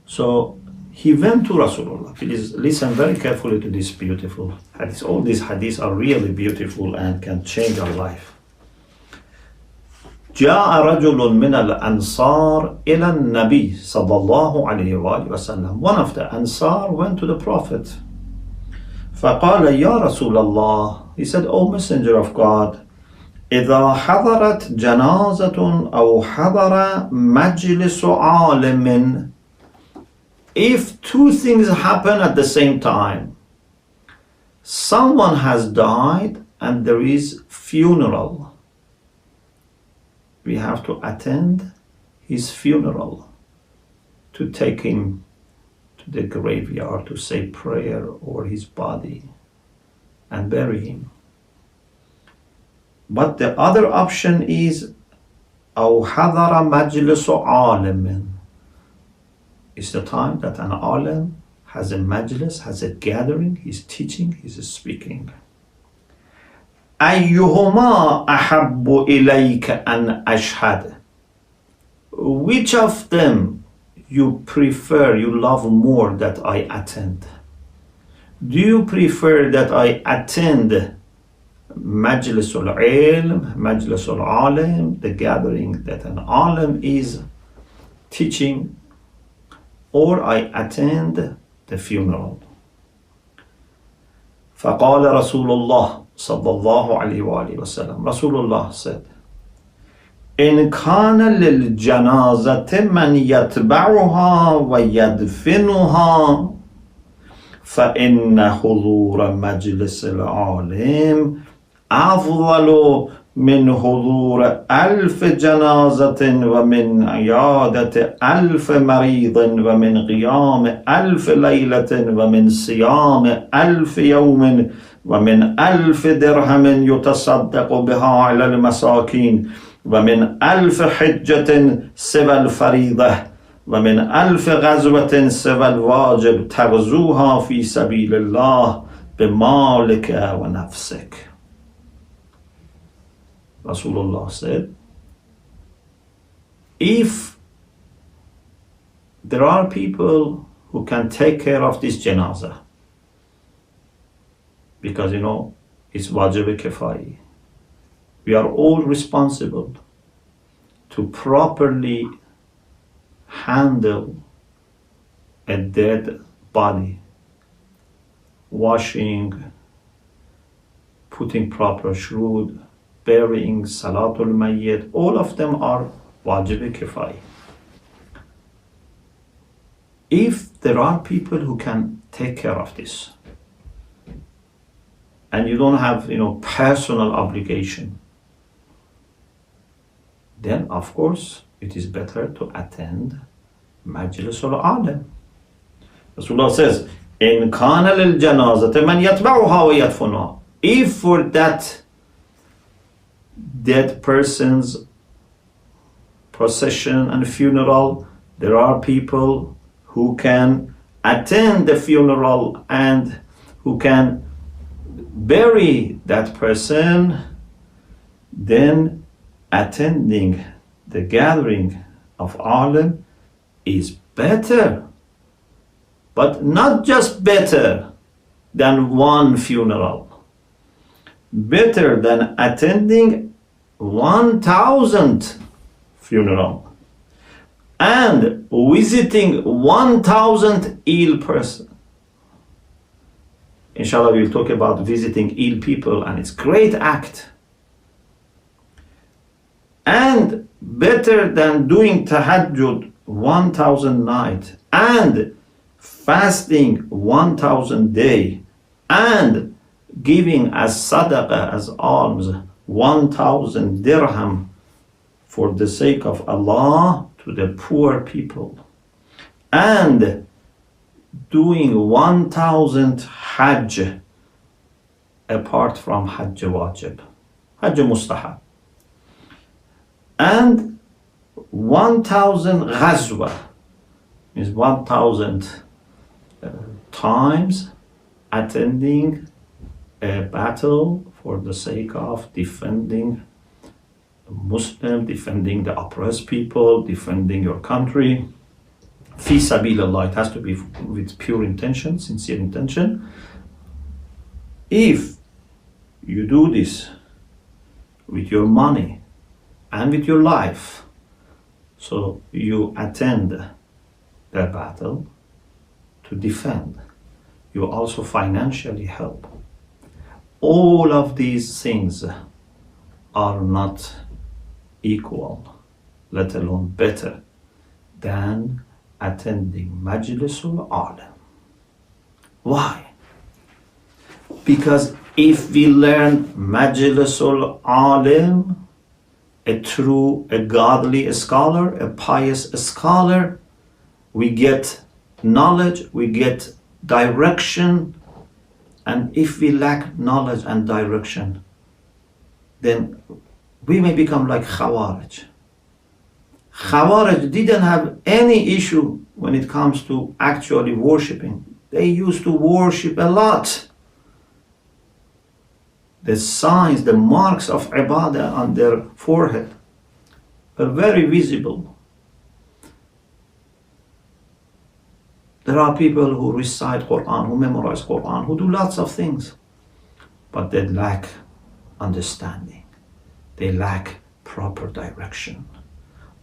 So he went to Rasulullah. Please listen very carefully to this beautiful hadith. All these hadiths are really beautiful and can change our life. جاء رجل من الأنصار إلى النبي صلى الله عليه وآله وسلم. One of the Ansar went to the Prophet. فقال يا رسول الله. He said, O Messenger of God, إذا حضرت جنازة أو حضر مجلس عالم. If two things happen at the same time, someone has died and there is funeral, we have to attend his funeral, to take him to the graveyard to say prayer over his body and bury him. But the other option is أو حضر مجلس عالم. It's the time that an alim has a majlis, has a gathering, he's teaching, he's speaking. أيهما أحب إليك أن أشهد. Which of them you prefer, you love more that I attend? Do you prefer that I attend Majlis al-Ilm, Majlis al-Alim, the gathering that an alim is teaching, or I attend the funeral? فقال رسول الله صلى الله عليه وآله وسلم. Rasulullah said, إن كان للجنازة من يتبعها ويدفنها فإن حضور مجلس العالم أفضل من حضور 1000 جنازة ومن عيادة 1000 مريض ومن قيام 1000 ليلة ومن صيام 1000 يوم ومن 1000 درهم يتصدق بها على المساكين ومن 1000 حجة سوى الفريضة ومن 1000 غزوة سوى الواجب تغزوها في سبيل الله بمالك ونفسك. Rasulullah said, if there are people who can take care of this janazah, because it's wajib kifai, we are all responsible to properly handle a dead body, washing, putting proper shrud, burying, salatul mayyit, all of them are wajib kifai. If there are people who can take care of this, and you don't have personal obligation, then of course it is better to attend Majlis al-Alim. Rasulullah says, إن كان للجنازة من يتبعها ويدفنها. If for that dead person's procession and funeral there are people who can attend the funeral and who can bury that person, then attending the gathering of alim is better, but not just better than one funeral, better than attending 1000 funeral and visiting 1000 ill person. Inshallah, we'll talk about visiting ill people, and it's a great act. And better than doing tahajjud 1000 nights and fasting 1000 day and giving as sadaqah, as alms, 1,000 dirham for the sake of Allah to the poor people, and doing 1,000 hajj apart from hajj wajib, hajj mustahab, and 1,000 ghazwa, means 1,000 times attending a battle for the sake of defending Muslim, defending the oppressed people, defending your country. Fi sabilillah, it has to be with pure intention, sincere intention. If you do this with your money and with your life, so you attend the battle to defend, you also financially help. All of these things are not equal, let alone better, than attending Majlisul Alim. Why? Because if we learn Majlisul Alim, a true, a godly scholar, a pious scholar, we get knowledge, we get direction. And if we lack knowledge and direction, then we may become like Khawarij. Khawarij didn't have any issue when it comes to actually worshipping. They used to worship a lot. The signs, the marks of ibadah on their forehead are very visible. There are people who recite Quran, who memorize Quran, who do lots of things, but they lack understanding. They lack proper direction.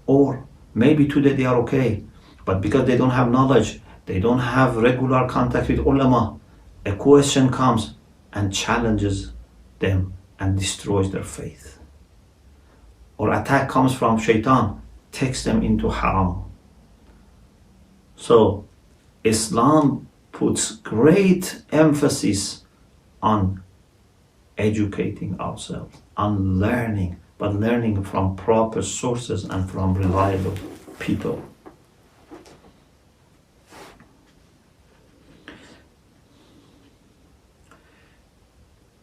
Or maybe today they are okay, but because they don't have knowledge, they don't have regular contact with ulama, a question comes and challenges them and destroys their faith. Or attack comes from shaitan, takes them into haram. So Islam puts great emphasis on educating ourselves, on learning, but learning from proper sources and from reliable people.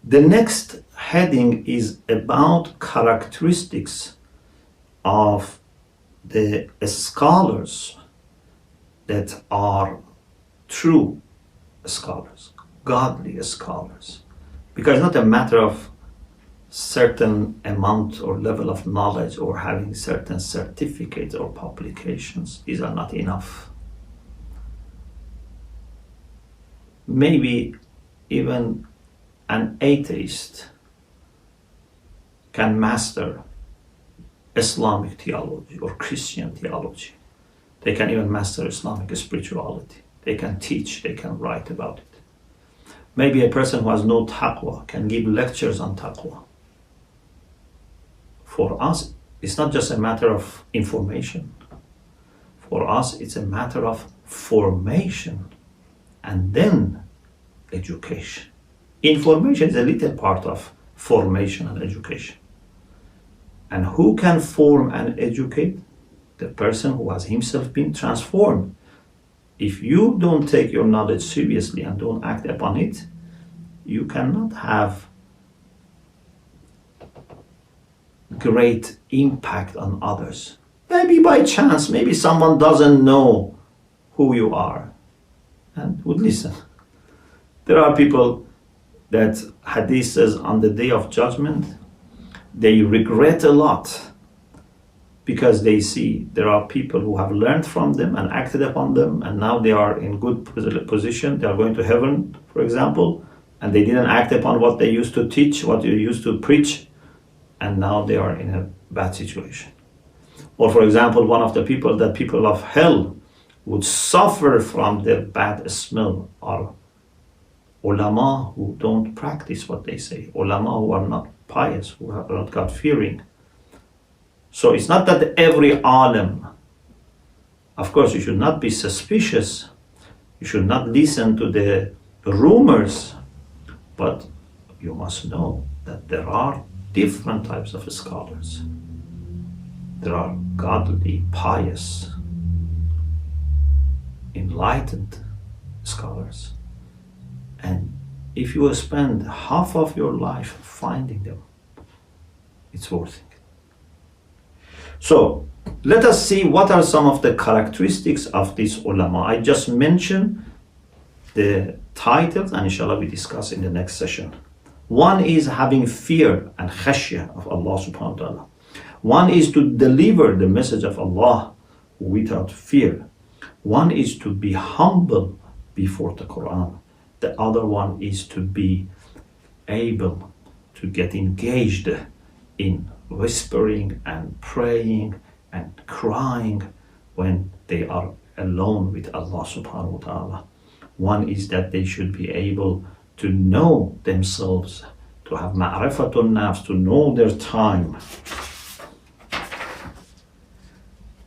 The next heading is about characteristics of the scholars that are true scholars, godly scholars. Because it's not a matter of certain amount or level of knowledge or having certain certificates or publications. These are not enough. Maybe even an atheist can master Islamic theology or Christian theology. They can even master Islamic spirituality. They can teach, they can write about it. Maybe a person who has no taqwa can give lectures on taqwa. For us, it's not just a matter of information. For us, it's a matter of formation and then education. Information is a little part of formation and education. And who can form and educate? The person who has himself been transformed. If you don't take your knowledge seriously and don't act upon it, you cannot have great impact on others. Maybe by chance, maybe someone doesn't know who you are and would listen. There are people that hadith says on the day of judgment, they regret a lot because they see there are people who have learned from them and acted upon them, and now they are in good position. They are going to heaven, for example, and they didn't act upon what they used to teach, what they used to preach, and now they are in a bad situation. Or for example, one of the people that people of hell would suffer from their bad smell are ulama who don't practice what they say, ulama who are not pious, who are not God-fearing. So it's not that every alim, of course you should not be suspicious, you should not listen to the rumors, but you must know that there are different types of scholars. There are godly, pious, enlightened scholars. And if you spend half of your life finding them, it's worth it. So let us see what are some of the characteristics of these ulama. I just mentioned the titles, and inshallah we discuss in the next session. One is having fear and khashya of Allah subhanahu wa ta'ala. One is to deliver the message of Allah without fear. One is to be humble before the Quran. The other one is to be able to get engaged in whispering and praying and crying when they are alone with Allah subhanahu wa ta'ala. One is that they should be able to know themselves, to have ma'rifatun nafs, to know their time.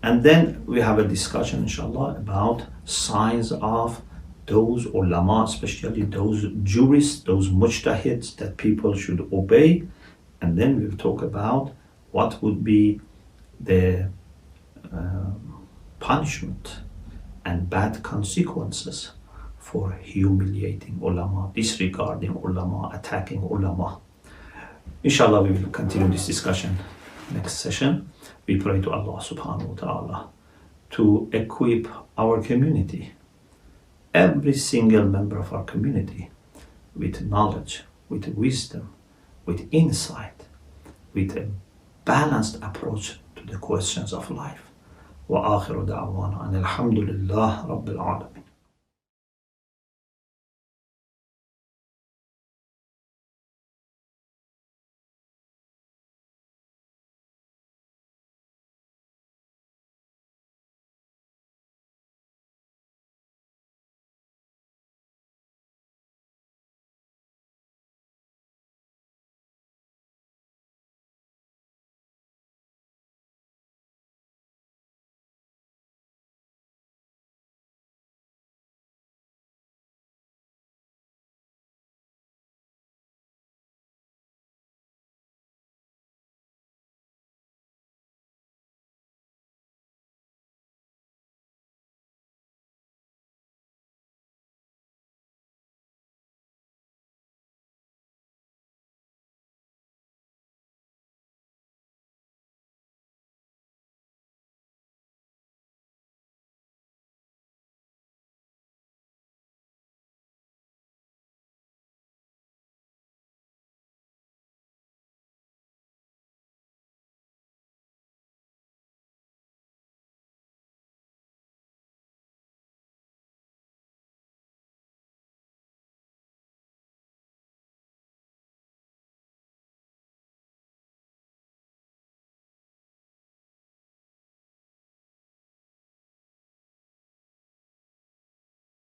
And then we have a discussion, inshallah, about signs of those ulama, especially those jurists, those mujtahids that people should obey. And then we'll talk about what would be the punishment and bad consequences for humiliating ulama, disregarding ulama, attacking ulama. Inshallah, we will continue this discussion next session. We pray to Allah subhanahu wa ta'ala to equip our community, every single member of our community, with knowledge, with wisdom, with insight, with a balanced approach to the questions of life. Wa akhiru da'wana and alhamdulillah rabbil alamin.